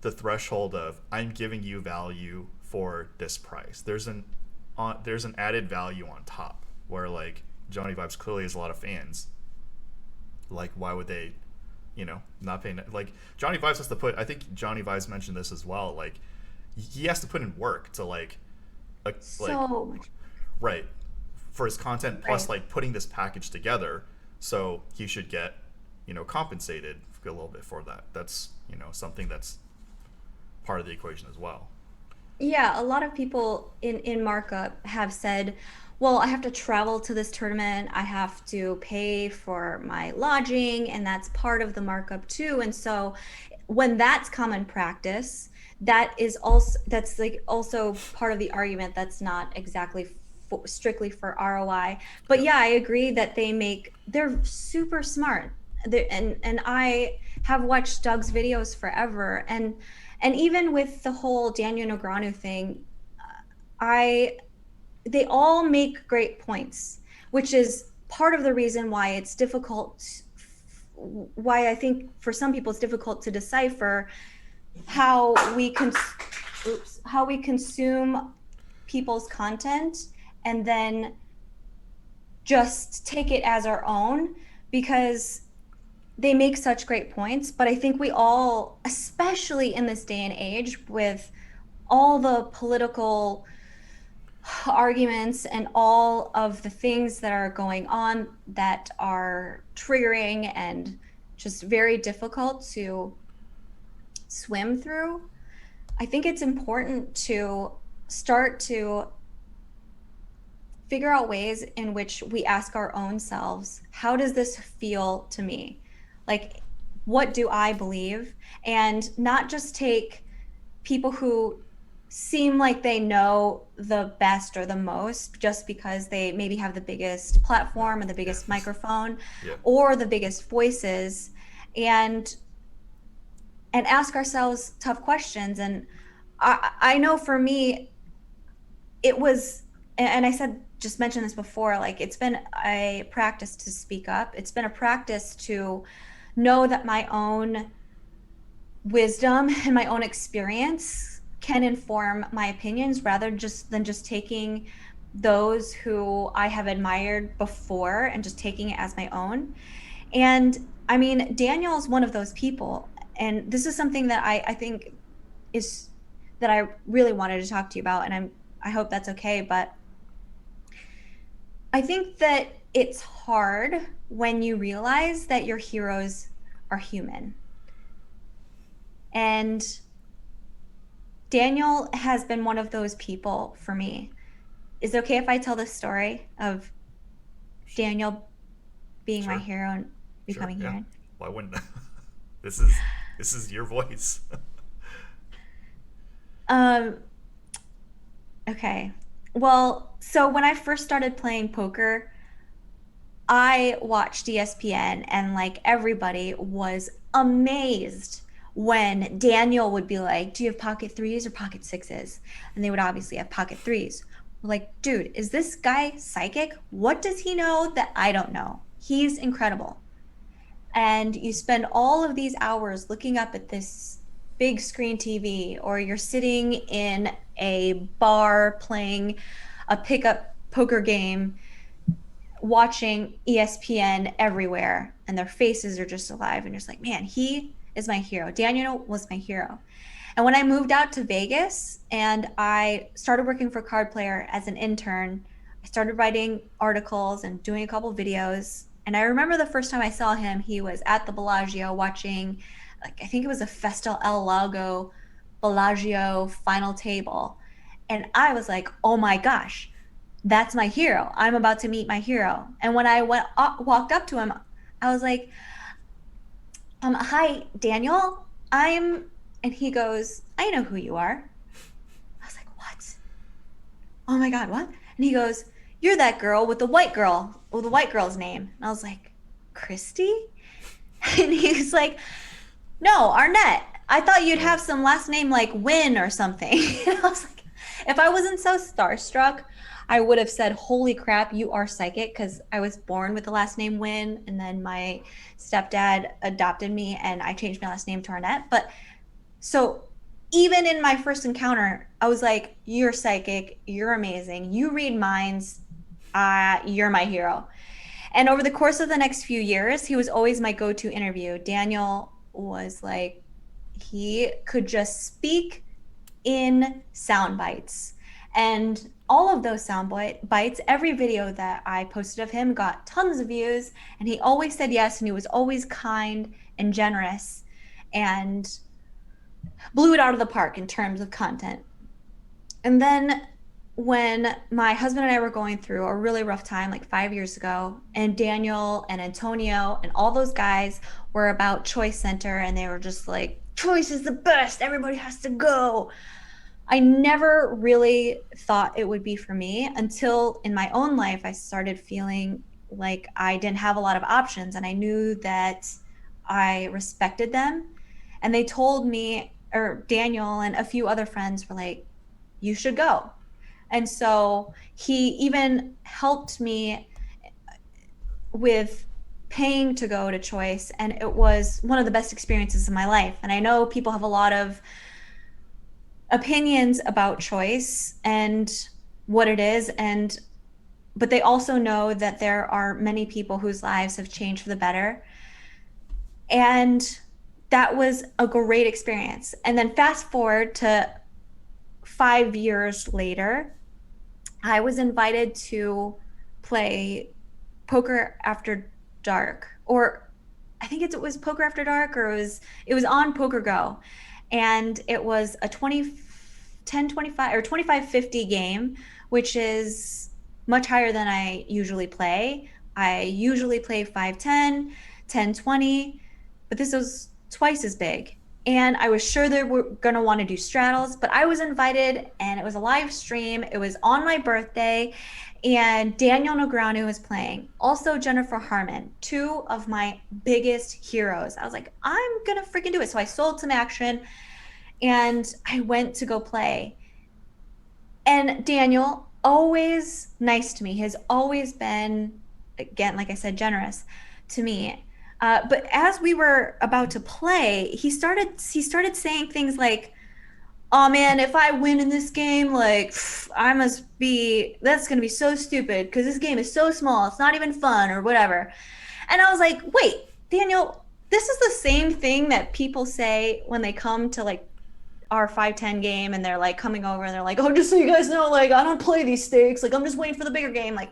threshold of I'm giving you value for this price. There's an added value on top where like Johnny Vibes clearly has a lot of fans. Like why would they, not pay, like Johnny Vibes has to put. I think Johnny Vibes mentioned this as well. Like he has to put in work to like So much. right for his content plus Right. like putting this package together. So he should get compensated a little bit for that. That's something that's part of the equation as well. Yeah, a lot of people in markup have said, well, I have to travel to this tournament, I have to pay for my lodging, and that's part of the markup too. And so when that's common practice, that's like also part of the argument that's not exactly strictly for ROI. But Yep. yeah, I agree that they're super smart. And I have watched Doug's videos forever, and even with the whole Daniel Negreanu thing, I they all make great points, which is part of the reason why it's difficult, why I think for some people it's difficult to decipher how how we consume people's content, and then just take it as our own because they make such great points. But I think we all, especially in this day and age with all the political arguments and all of the things that are going on that are triggering and just very difficult to swim through, I think it's important to start to figure out ways in which we ask our own selves, how does this feel to me? Like, what do I believe? And not just take people who seem like they know the best or the most just because they maybe have the biggest platform or the biggest Yes. microphone Yeah. or the biggest voices, and ask ourselves tough questions. And I know for me, it was, and I said, just mentioned this before, like it's been a practice to speak up. It's been a practice to know that my own wisdom and my own experience can inform my opinions rather just than just taking those who I have admired before and just taking it as my own. And I mean, Daniel's one of those people. And this is something that I think is that I really wanted to talk to you about. And I hope that's okay. But I think that it's hard when you realize that your heroes are human. And Daniel has been one of those people for me. Is it okay if I tell the story of Daniel being my Sure. hero and Sure. becoming Yeah. hero? Why wouldn't? this is this is your voice. Um, okay. Well, so when I first started playing poker, I watched ESPN and like everybody was amazed when Daniel would be like, "Do you have pocket threes or pocket sixes?" And they would obviously have pocket threes. We're like, dude, is this guy psychic? What does he know that I don't know? He's incredible. And you spend all of these hours looking up at this big screen TV, or you're sitting in a bar playing a pickup poker game watching ESPN everywhere, and their faces are just alive, and you're just like, man, he is my hero. Daniel was my hero. And when I moved out to Vegas and I started working for Card Player as an intern, I started writing articles and doing a couple videos. And I remember the first time I saw him, he was at the Bellagio watching, like, I think it was a Festal El Lago Bellagio final table. And I was like, oh my gosh, that's my hero. I'm about to meet my hero. And when I walked up to him, I was like, hi, Daniel. And he goes, I know who you are. I was like, what? Oh my God, what? And he goes, you're that girl with the white girl's name. And I was like, Kristy? And he was like, no, Arnett. I thought you'd Oh. have some last name like Win or something. And I was like, if I wasn't so starstruck, I would have said, holy crap, you are psychic, because I was born with the last name Win, and then my stepdad adopted me and I changed my last name to Arnett. But so even in my first encounter, I was like, you're psychic, you're amazing, you read minds, you're my hero. And over the course of the next few years, he was always my go-to interview. Daniel was like, he could just speak in sound bites. And all of those sound bites, every video that I posted of him got tons of views. And he always said yes. And he was always kind and generous and blew it out of the park in terms of content. And then when my husband and I were going through a really rough time like 5 years ago, and Daniel and Antonio and all those guys were about Choice Center, and they were just like, Choice is the best, everybody has to go. I never really thought it would be for me until in my own life I started feeling like I didn't have a lot of options, and I knew that I respected them. And they told me, or Daniel and a few other friends were like, you should go. And so he even helped me with paying to go to Choice. And it was one of the best experiences of my life. And I know people have a lot of opinions about Choice and what it is. And but they also know that there are many people whose lives have changed for the better. And that was a great experience. And then fast forward to 5 years later, I was invited to play Poker After Dark, or I think it was Poker After Dark, or it was on Poker Go, and it was a 10-25 or 25-50 game, which is much higher than I usually play. I usually play 5-10, 10-20, but this was twice as big. And I was sure they were going to want to do straddles, but I was invited and it was a live stream. It was on my birthday, and Daniel Negreanu was playing. Also, Jennifer Harmon, two of my biggest heroes. I was like, I'm going to freaking do it. So I sold some action and I went to go play. And Daniel, always nice to me, has always been, again, like I said, generous to me. But as we were about to play, he started saying things like, "Oh man, if I win in this game, like that's gonna be so stupid because this game is so small, it's not even fun or whatever." And I was like, "Wait, Daniel, this is the same thing that people say when they come to like our 5-10 game and they're like coming over and they're like, oh, just so you guys know, like I don't play these stakes, like I'm just waiting for the bigger game." Like,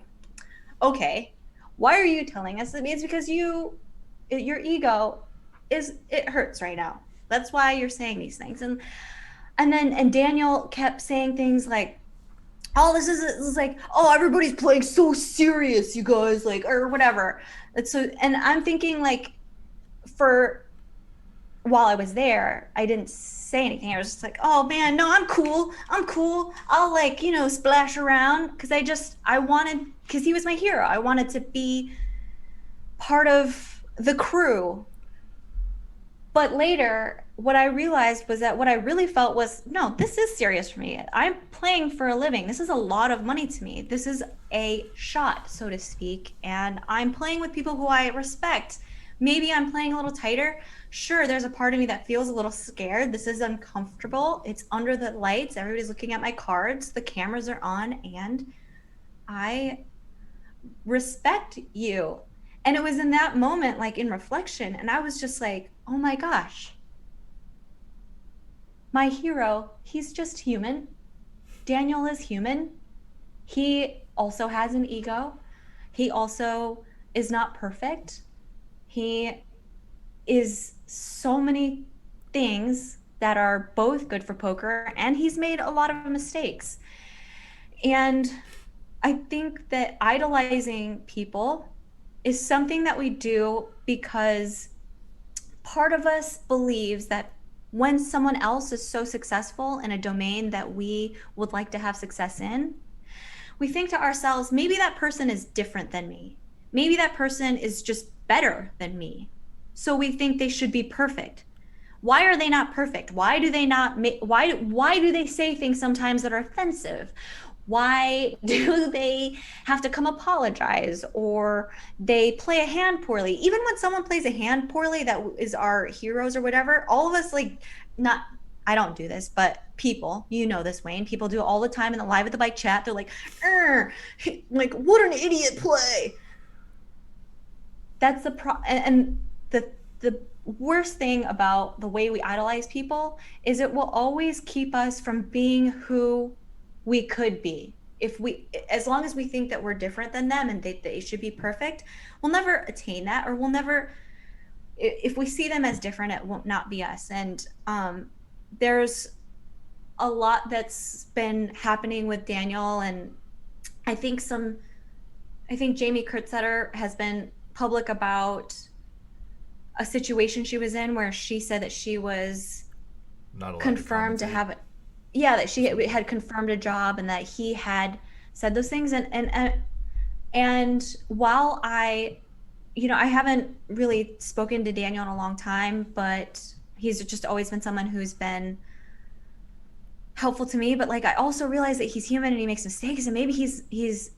okay, why are you telling us? It's because your ego it hurts right now. That's why you're saying these things. And Daniel kept saying things like, oh, this is like, oh, everybody's playing so serious, you guys, like, or whatever. And I'm thinking like, for while I was there, I didn't say anything. I was just like, oh man, no, I'm cool. I'll like, splash around because I wanted, because he was my hero. I wanted to be part of the crew. But later, what I realized was that what I really felt was, no, this is serious for me. I'm playing for a living. This is a lot of money to me. This is a shot, so to speak. And I'm playing with people who I respect. Maybe I'm playing a little tighter. Sure, there's a part of me that feels a little scared. This is uncomfortable. It's under the lights. Everybody's looking at my cards. The cameras are on, and I respect you. And it was in that moment, like in reflection, and I was just like, oh my gosh, my hero, he's just human. Daniel is human. He also has an ego. He also is not perfect. He is so many things that are both good for poker, and he's made a lot of mistakes. And I think that idolizing people is something that we do because part of us believes that when someone else is so successful in a domain that we would like to have success in, we think to ourselves, maybe that person is different than me. Maybe that person is just better than me. So we think they should be perfect. Why are they not perfect? Why do they not why do they say things sometimes that are offensive? Why do they have to come apologize, or they play a hand poorly? Even when someone plays a hand poorly that is our heroes or whatever, all of us, like, not, I don't do this, but people, this, Wayne, people do it all the time in the Live at the Bike chat. They're like, like, what an idiot play. That's and the worst thing about the way we idolize people is it will always keep us from being who we could be. As long as we think that we're different than them and they should be perfect, we'll never attain that, or if we see them as different, it won't not be us. And there's a lot that's been happening with Daniel, and I think Jamie Kurtzetter has been public about a situation she was in where she said that she was not confirmed to have it. Yeah, that she had confirmed a job and that he had said those things. And while I haven't really spoken to Daniel in a long time, but he's just always been someone who's been helpful to me. But like, I also realize that he's human and he makes mistakes, and maybe he's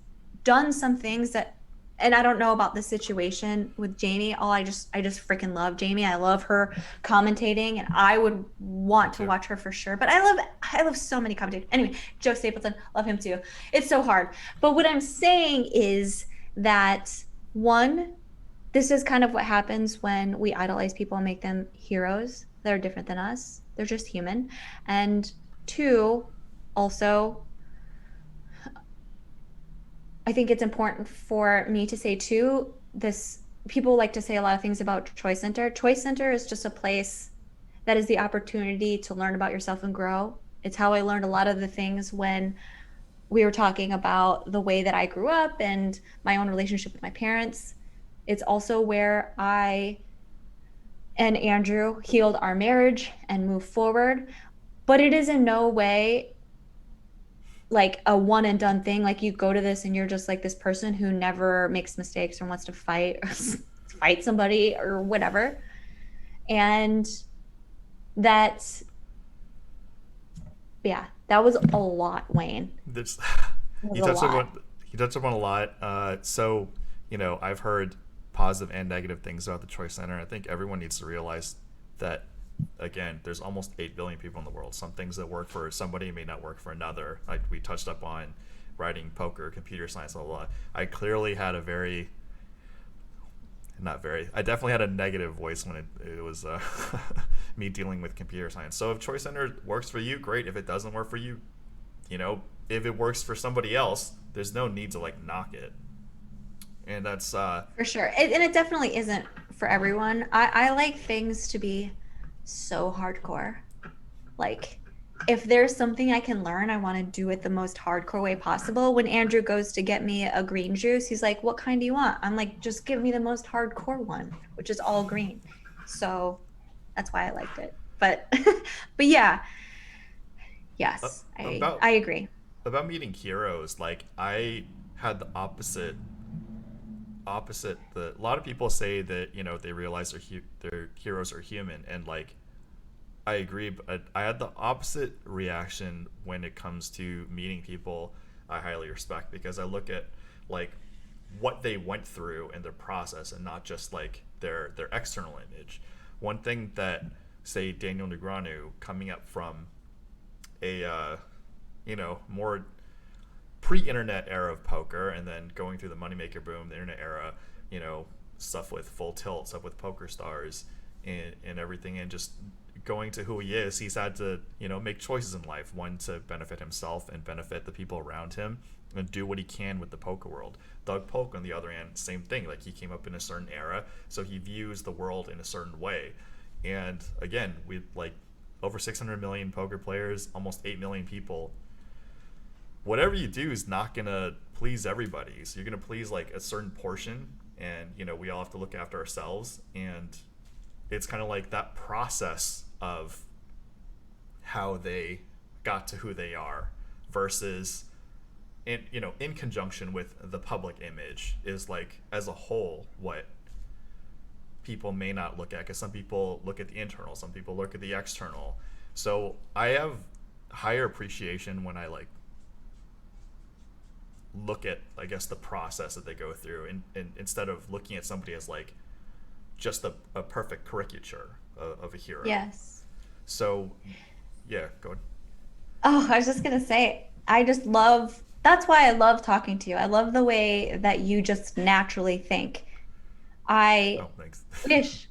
done some things that and I don't know about the situation with Jamie. I just freaking love Jamie. I love her commentating, and I would Me want to too. watch her for sure. But I love so many commentators. Anyway, Joe Stapleton, love him too. It's so hard. But what I'm saying is that one, this is kind of what happens when we idolize people and make them heroes that are different than us. They're just human. And two, also, I think it's important for me to say too, this people like to say a lot of things about Choice Center. Choice Center is just a place that is the opportunity to learn about yourself and grow. It's how I learned a lot of the things when we were talking about the way that I grew up and my own relationship with my parents. It's also where I and Andrew healed our marriage and moved forward. But it is in no way like a one and done thing. Like you go to this and you're just like this person who never makes mistakes or wants to fight or fight somebody or whatever. And that, yeah, that was a lot, Wayne. There's, It was you a touched lot. upon you touched upon a lot. So I've heard positive and negative things about the Choice Center. I think everyone needs to realize that again, there's almost 8 billion people in the world. Some things that work for somebody may not work for another. Like we touched up on writing, poker, computer science, blah blah. Blah. I clearly had a very not very. I definitely had a negative voice when it was me dealing with computer science. So if Choice Center works for you, great. If it doesn't work for you, if it works for somebody else, there's no need to like knock it. And that's For sure. And it definitely isn't for everyone. I like things to be so hardcore. Like, if there's something I can learn, I want to do it the most hardcore way possible. When Andrew goes to get me a green juice, he's like, "What kind do you want?" I'm like, "Just give me the most hardcore one, which is all green." So that's why I liked it. But but yeah, uh, yes, I about I agree. about meeting heroes. Like I had the opposite. A lot of people say that they realize their heroes are human, and like I agree, but I had the opposite reaction when it comes to meeting people I highly respect, because I look at like what they went through in their process and not just like their external image. One thing that, say, Daniel Negreanu, coming up from a more pre-internet era of poker, and then going through the moneymaker boom, the internet era, stuff with Full Tilt, stuff with Poker Stars, and everything, and just going to who he is, he's had to make choices in life, one to benefit himself and benefit the people around him, and do what he can with the poker world. Doug Polk, on the other hand, same thing. Like he came up in a certain era, so he views the world in a certain way. And again, we like over 600 million poker players, almost 8 million people. Whatever you do is not gonna please everybody. So you're gonna please like a certain portion, and we all have to look after ourselves. And it's kind of like that process of how they got to who they are versus in conjunction with the public image is like as a whole what people may not look at, because some people look at the internal, some people look at the external. So I have higher appreciation when I like look at, I guess, the process that they go through, and instead of looking at somebody as like just a perfect caricature of a hero. Yes. So yeah, go ahead. Oh, I was just gonna say, I just love, that's why I love talking to you. I love the way that you just naturally think. I Oh, thanks. wish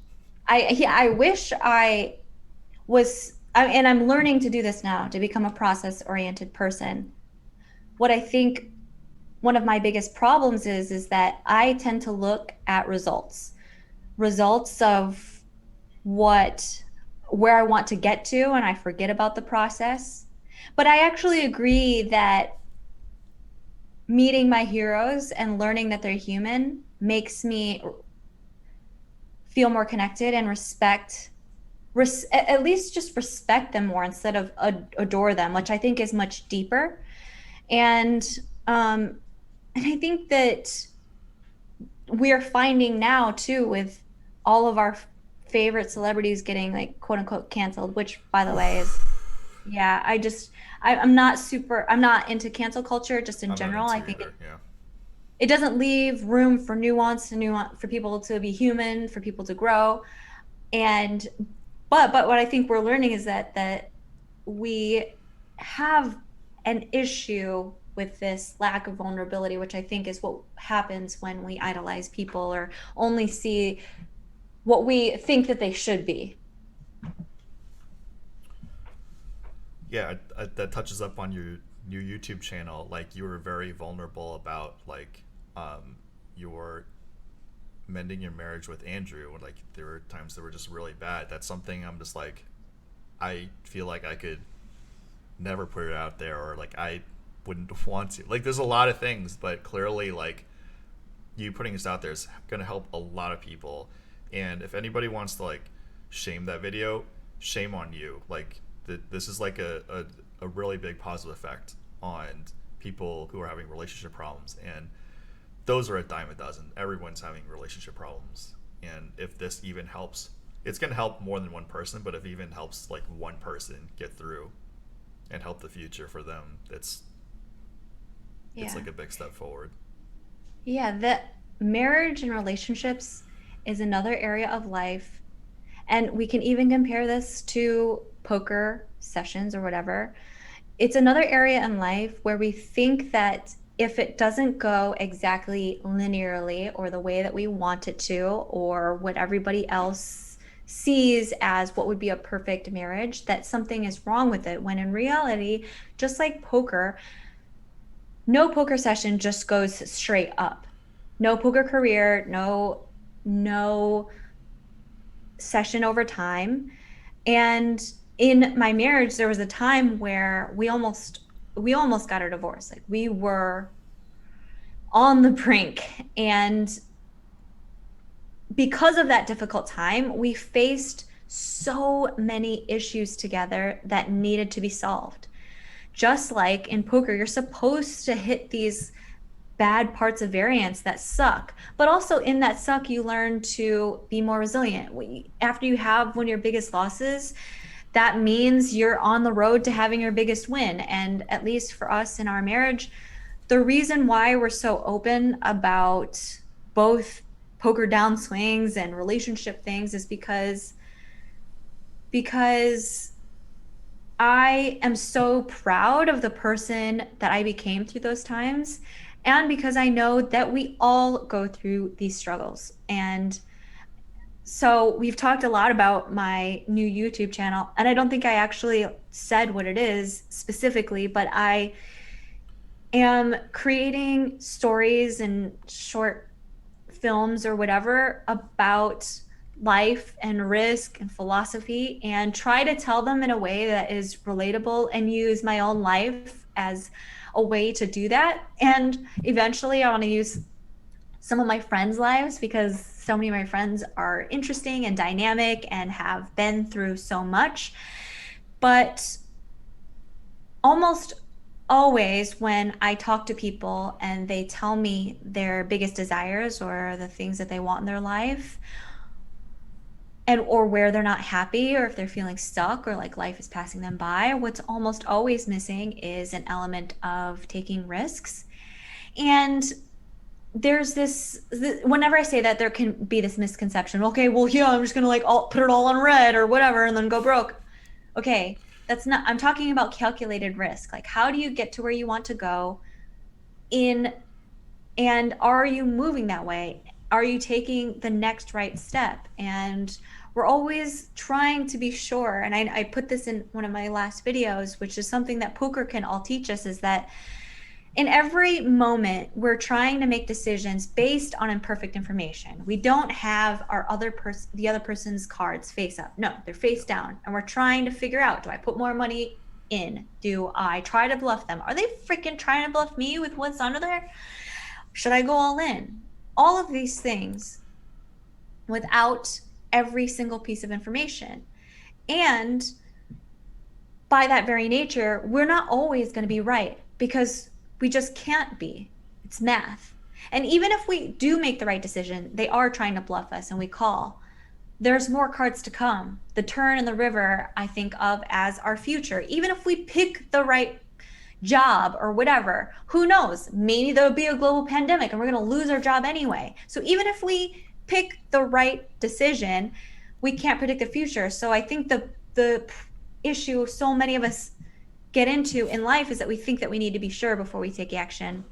I wish I and I'm learning to do this now, to become a process-oriented person. What I think one of my biggest problems is that I tend to look at results of what where I want to get to, and I forget about the process. But I actually agree that meeting my heroes and learning that they're human makes me feel more connected and at least just respect them more instead of adore them, which I think is much deeper. And um, and I think that we are finding now too, with all of our favorite celebrities getting like quote unquote canceled, which by the way is, yeah, I'm not into cancel culture just in I'm not general. I into think either. Yeah. it doesn't leave room for nuance for people to be human, for people to grow. And but what I think we're learning is that we have an issue with this lack of vulnerability, which I think is what happens when we idolize people or only see what we think that they should be. Yeah, that touches up on your new YouTube channel. Like you were very vulnerable about like your mending your marriage with Andrew. Like there were times that were just really bad. That's something I'm just like, I feel like I could never put it out there, or like I wouldn't want to. Like there's a lot of things, but clearly like you putting this out there is going to help a lot of people. And if anybody wants to like shame that video, shame on you. Like this is like a really big positive effect on people who are having relationship problems, and those are a dime a dozen. Everyone's having relationship problems, and if this even helps, it's going to help more than one person. But if it even helps like one person get through and help the future for them, it's Yeah. like a big step forward. Yeah, that marriage and relationships is another area of life. And we can even compare this to poker sessions or whatever. It's another area in life where we think that if it doesn't go exactly linearly or the way that we want it to, or what everybody else sees as what would be a perfect marriage, that something is wrong with it. When in reality, just like poker, no poker session just goes straight up. No poker career, no session over time. And in my marriage, there was a time where we almost got a divorce. Like we were on the brink. And because of that difficult time, we faced so many issues together that needed to be solved. Just like in poker, you're supposed to hit these bad parts of variance that suck. But also in that suck, you learn to be more resilient. After you have one of your biggest losses, that means you're on the road to having your biggest win. And at least for us in our marriage, the reason why we're so open about both poker downswings and relationship things is because I am so proud of the person that I became through those times. And because I know that we all go through these struggles. And so we've talked a lot about my new YouTube channel. And I don't think I actually said what it is specifically, but I am creating stories and short films or whatever about life and risk and philosophy, and try to tell them in a way that is relatable and use my own life as a way to do that. And eventually I want to use some of my friends' lives, because so many of my friends are interesting and dynamic and have been through so much. But almost always when I talk to people and they tell me their biggest desires or the things that they want in their life, and or where they're not happy or if they're feeling stuck or like life is passing them by, what's almost always missing is an element of taking risks. And there's whenever I say that, there can be this misconception. Okay, well, yeah, I'm just gonna like all put it all on red or whatever and then go broke. Okay, that's not, I'm talking about calculated risk. Like, how do you get to where you want to go in, and are you moving that way? Are you taking the next right step? And we're always trying to be sure. And I put this in one of my last videos, which is something that poker can all teach us, is that in every moment, we're trying to make decisions based on imperfect information. We don't have the other person's cards face up. No, they're face down. And we're trying to figure out, do I put more money in? Do I try to bluff them? Are they freaking trying to bluff me with what's under there? Should I go all in? All of these things without every single piece of information. And by that very nature, we're not always going to be right, because we just can't be. It's math. And even if we do make the right decision, they are trying to bluff us and we call. There's more cards to come. The turn in the river, I think of as our future. Even if we pick the right job or whatever. Who knows? Maybe there'll be a global pandemic and we're going to lose our job anyway. So even if we pick the right decision, we can't predict the future. So I think the issue so many of us get into in life is that we think that we need to be sure before we take action,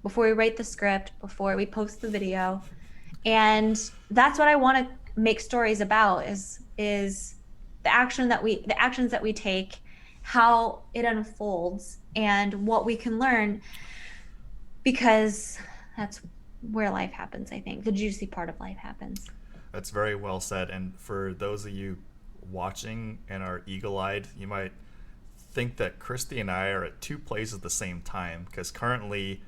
before we write the script, before we post the video. And that's what I want to make stories about is the actions that we take, how it unfolds, and what we can learn, because that's where life happens. I think the juicy part of life happens. That's very well said. And for those of you watching and are eagle-eyed, you might think that Kristy and I are at two places at the same time, because currently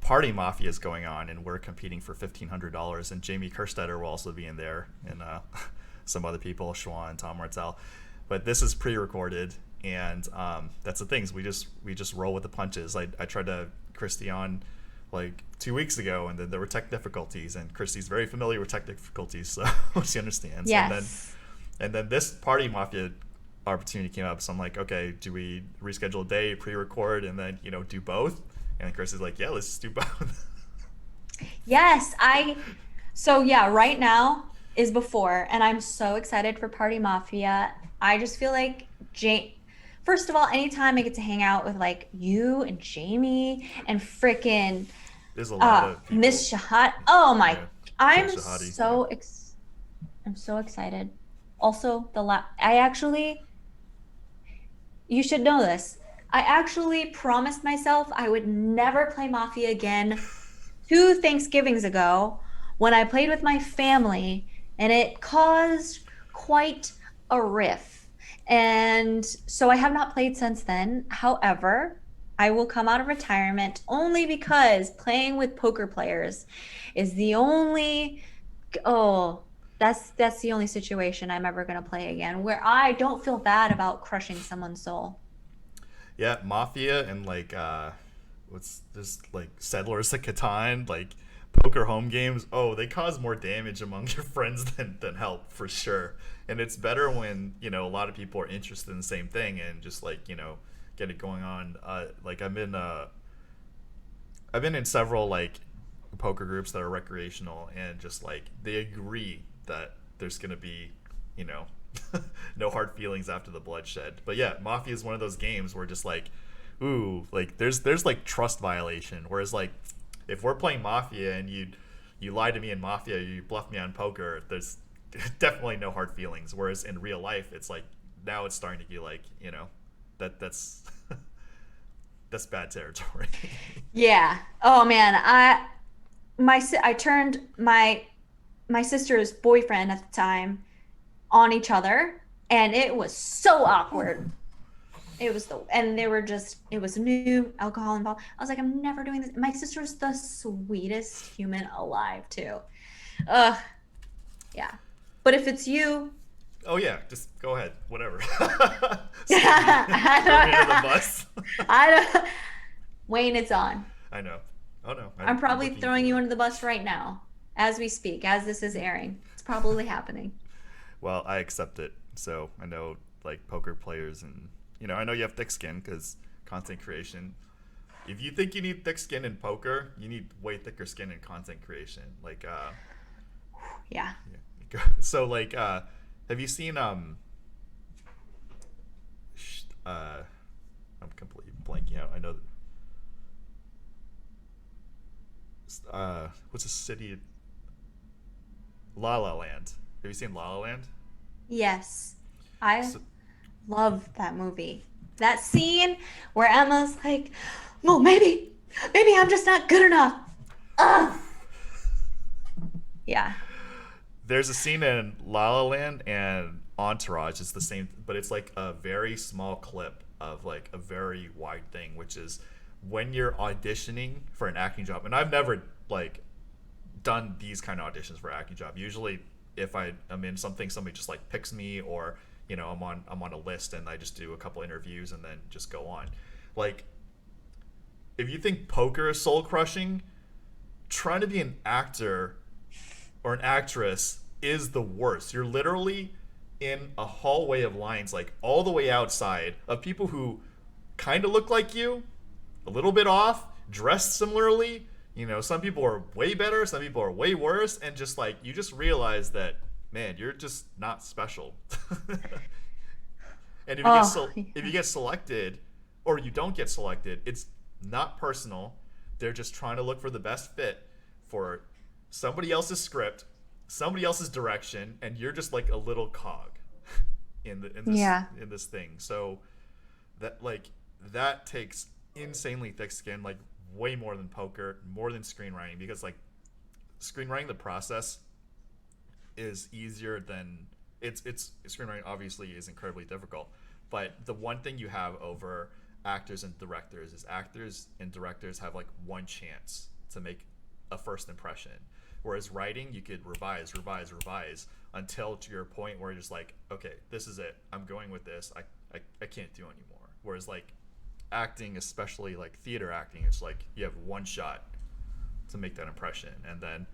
Party Mafia is going on and we're competing for $1,500, and Jamie Kerstetter will also be in there, and some other people, Schwan, Tom Martell. But this is pre-recorded, and that's the things, we just roll with the punches. I tried to Kristy on like 2 weeks ago, and then there were tech difficulties, and Kristy's very familiar with tech difficulties, so she understands. Yes. And then this Party Mafia opportunity came up, so I'm like, okay, do we reschedule a day, pre-record, and then do both? And Kristy's like, yeah, let's just do both. Yes, so yeah, right now is before, and I'm so excited for Party Mafia. I just feel like first of all, anytime I get to hang out with like you and Jamie and frickin' there's a lot of people. Miss Shahat. Oh my, Yeah. I'm Shahadi. so I'm so excited. Also, you should know this. I actually promised myself I would never play Mafia again 2 Thanksgivings ago when I played with my family, and it caused quite a riff. And so I have not played since then. However, I will come out of retirement only because playing with poker players is the only that's the only situation I'm ever going to play again where I don't feel bad about crushing someone's soul. Yeah, Mafia and like what's this, like Settlers of Catan, like poker home games. Oh, they cause more damage among your friends than help, for sure. And it's better when a lot of people are interested in the same thing and just like get it going on. Like I've been in several like poker groups that are recreational, and just like they agree that there's gonna be no hard feelings after the bloodshed. But yeah, Mafia is one of those games where just like, ooh, like there's like trust violation. Whereas like if we're playing Mafia and you lie to me in Mafia, you bluff me on poker, there's definitely no hard feelings. Whereas in real life, it's like now it's starting to be like that's that's bad territory. Yeah. Oh man, I turned my sister's boyfriend at the time on each other, and it was so awkward. It was new alcohol involved. I was like, I'm never doing this. My sister's the sweetest human alive too. Yeah. But if it's you, oh yeah, just go ahead, whatever. throw me under the bus. I don't. Wayne, it's on. I know. Oh no. I'm probably throwing you under the bus right now, as we speak, as this is airing. It's probably happening. Well, I accept it. So I know like poker players, and I know you have thick skin because content creation. If you think you need thick skin in poker, you need way thicker skin in content creation. Like Yeah. So like have you seen I'm completely blanking out. I know what's a city? La La Land. Have you seen La La Land? Yes. I love that movie. That scene where Emma's like, well, maybe I'm just not good enough. Ugh. Yeah. There's a scene in La La Land and Entourage. It's the same, but it's like a very small clip of like a very wide thing, which is when you're auditioning for an acting job. And I've never like done these kind of auditions for acting job. Usually if I'm in something, somebody just like picks me, or I'm on a list and I just do a couple interviews and then just go on. Like if you think poker is soul crushing, trying to be an actor or an actress is the worst. You're literally in a hallway of lines, like all the way outside, of people who kind of look like you, a little bit off, dressed similarly. Some people are way better, some people are way worse, and just like you just realize that, man, you're just not special. And Oh, if you get selected, or you don't get selected, it's not personal. They're just trying to look for the best fit for somebody else's script, somebody else's direction, and you're just like a little cog yeah. in this thing. So that takes insanely thick skin, like way more than poker, more than screenwriting, because like screenwriting, the process is easier than it's screenwriting obviously is incredibly difficult, but the one thing you have over actors and directors is actors and directors have like one chance to make a first impression, whereas writing you could revise until to your point where you're just like, okay, this is it, I'm going with this, I can't do anymore. Whereas like acting, especially like theater acting, it's like you have one shot to make that impression, and then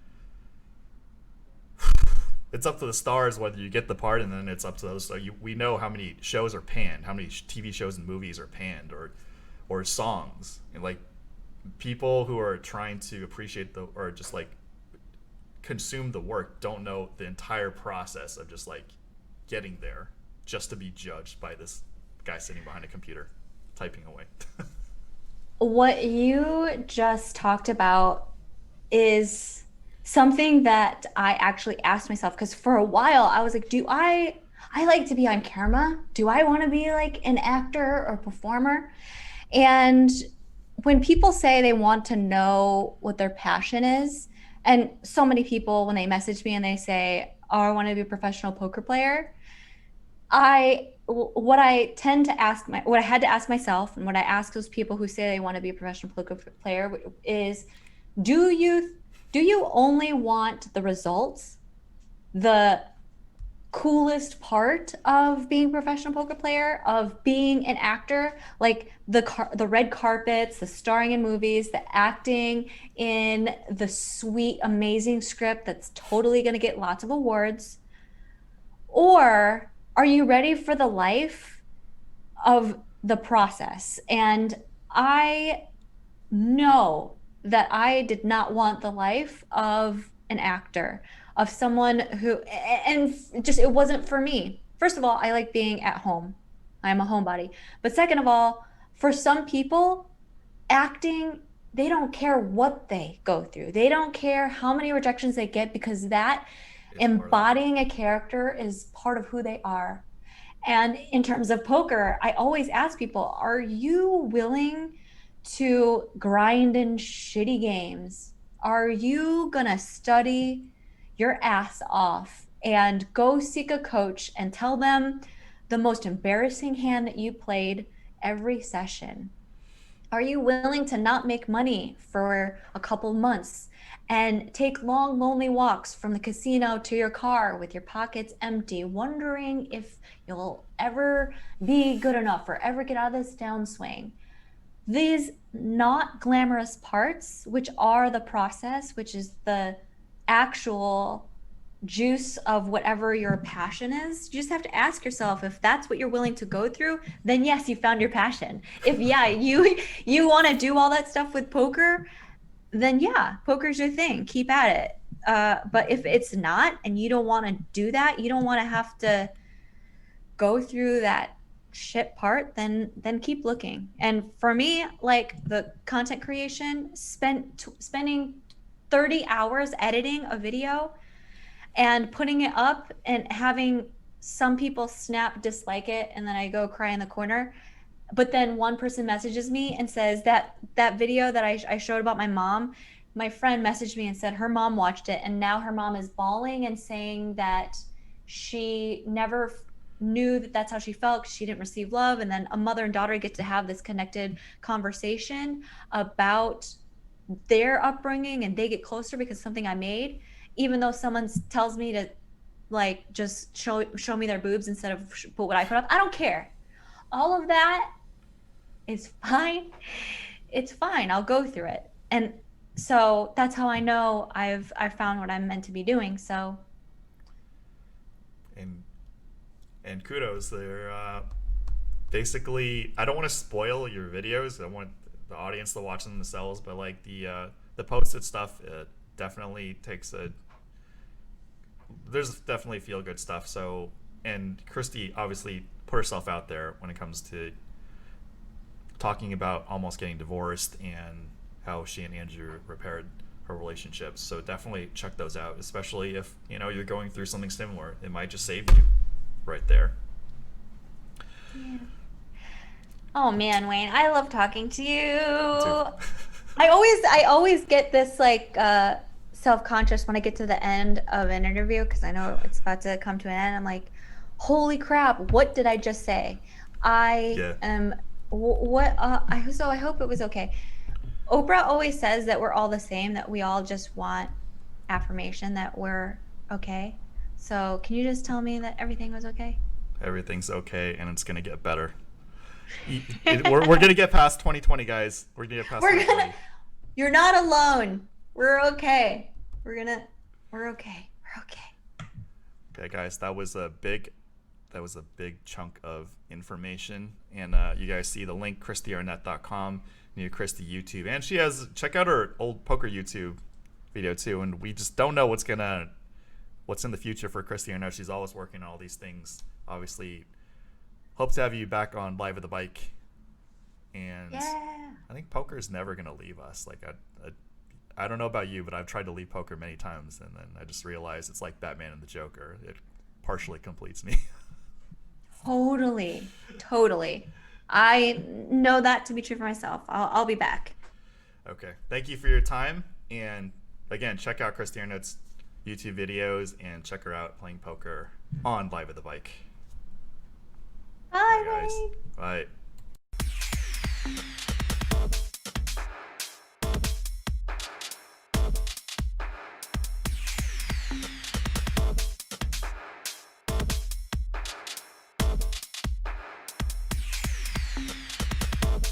it's up to the stars whether you get the part, and then it's up to those. So we know how many shows are panned, how many TV shows and movies are panned, or songs, and like people who are trying to appreciate or just like consume the work don't know the entire process of just like getting there just to be judged by this guy sitting behind a computer typing away. What you just talked about is something that I actually asked myself, because for a while I was like, do I like to be on camera? Do I want to be like an actor or performer? And when people say they want to know what their passion is, and so many people when they message me and they say, "Oh, I want to be a professional poker player," what I tend to ask what I had to ask myself, and what I ask those people who say they want to be a professional poker player is, do you only want the results, the coolest part of being a professional poker player, of being an actor, like the red carpets, the starring in movies, the acting in the sweet, amazing script that's totally going to get lots of awards? Or are you ready for the life of the process? And I know that I did not want the life of an actor, of someone who, and just it wasn't for me. First of all, I like being at home. I'm a homebody. But second of all, for some people, acting, they don't care what they go through. They don't care how many rejections they get, because that It's part of them. embodying a character is part of who they are. And in terms of poker, I always ask people, are you willing to grind in shitty games? Are you going to study your ass off and go seek a coach and tell them the most embarrassing hand that you played every session? Are you willing to not make money for a couple months and take long, lonely walks from the casino to your car with your pockets empty, wondering if you'll ever be good enough or ever get out of this downswing? These not glamorous parts, which are the process, which is the actual juice of whatever your passion is, you just have to ask yourself, if that's what you're willing to go through, then yes, you found your passion. If yeah, you want to do all that stuff with poker, then yeah, poker's your thing, keep at it. But if it's not, and you don't want to do that, you don't want to have to go through that shit part, then keep looking. And for me, like the content creation, spending 30 hours editing a video and putting it up and having some people snap dislike it, and then I go cry in the corner. But then one person messages me and says that video that I showed about my mom, my friend messaged me and said her mom watched it, and now her mom is bawling and saying that she never knew that that's how she felt because she didn't receive love. And then a mother and daughter get to have this connected conversation about their upbringing, and they get closer because something I made, even though someone tells me to like just show me their boobs instead of put what I put up. I don't care. All of that is fine. It's fine. I'll go through it. And so that's how I know I've found what I'm meant to be doing. So and kudos, they're basically, I don't want to spoil your videos. I want the audience to watch them themselves, but like the posted stuff, it definitely takes a. There's definitely feel good stuff. So, and Kristy obviously put herself out there when it comes to talking about almost getting divorced and how she and Andrew repaired her relationships. So definitely check those out, especially if you're going through something similar. It might just save you right there. Yeah. Oh man, Wayne, I love talking to you. Too. I always get this like self-conscious when I get to the end of an interview because I know it's about to come to an end. I'm like, holy crap, what did I just say? I Yeah. am I hope it was okay. Oprah always says that we're all the same, that we all just want affirmation that we're okay. So, can you just tell me that everything was okay? Everything's okay, and it's gonna get better. We're gonna get past 2020, guys. We're gonna get past We're 2020. gonna You're not alone. We're okay. We're okay. We're okay. Okay, guys, that was a big chunk of information, and you guys see the link, KristyArnett.com, new Kristy YouTube, and check out her old poker YouTube video too. And we just don't know what's in the future for Kristy Arnett. She's always working on all these things. Obviously, hope to have you back on Live at the Bike. And Yeah. I think poker is never gonna leave us. Like I don't know about you, but I've tried to leave poker many times, and then I just realized it's like Batman and the Joker. It partially completes me. Totally. I know that to be true for myself. I'll be back. Okay. Thank you for your time. And again, check out Kristy Arnett's YouTube videos and check her out playing poker on Live at the Bike. Bye, Bye, guys. Wayne. Bye.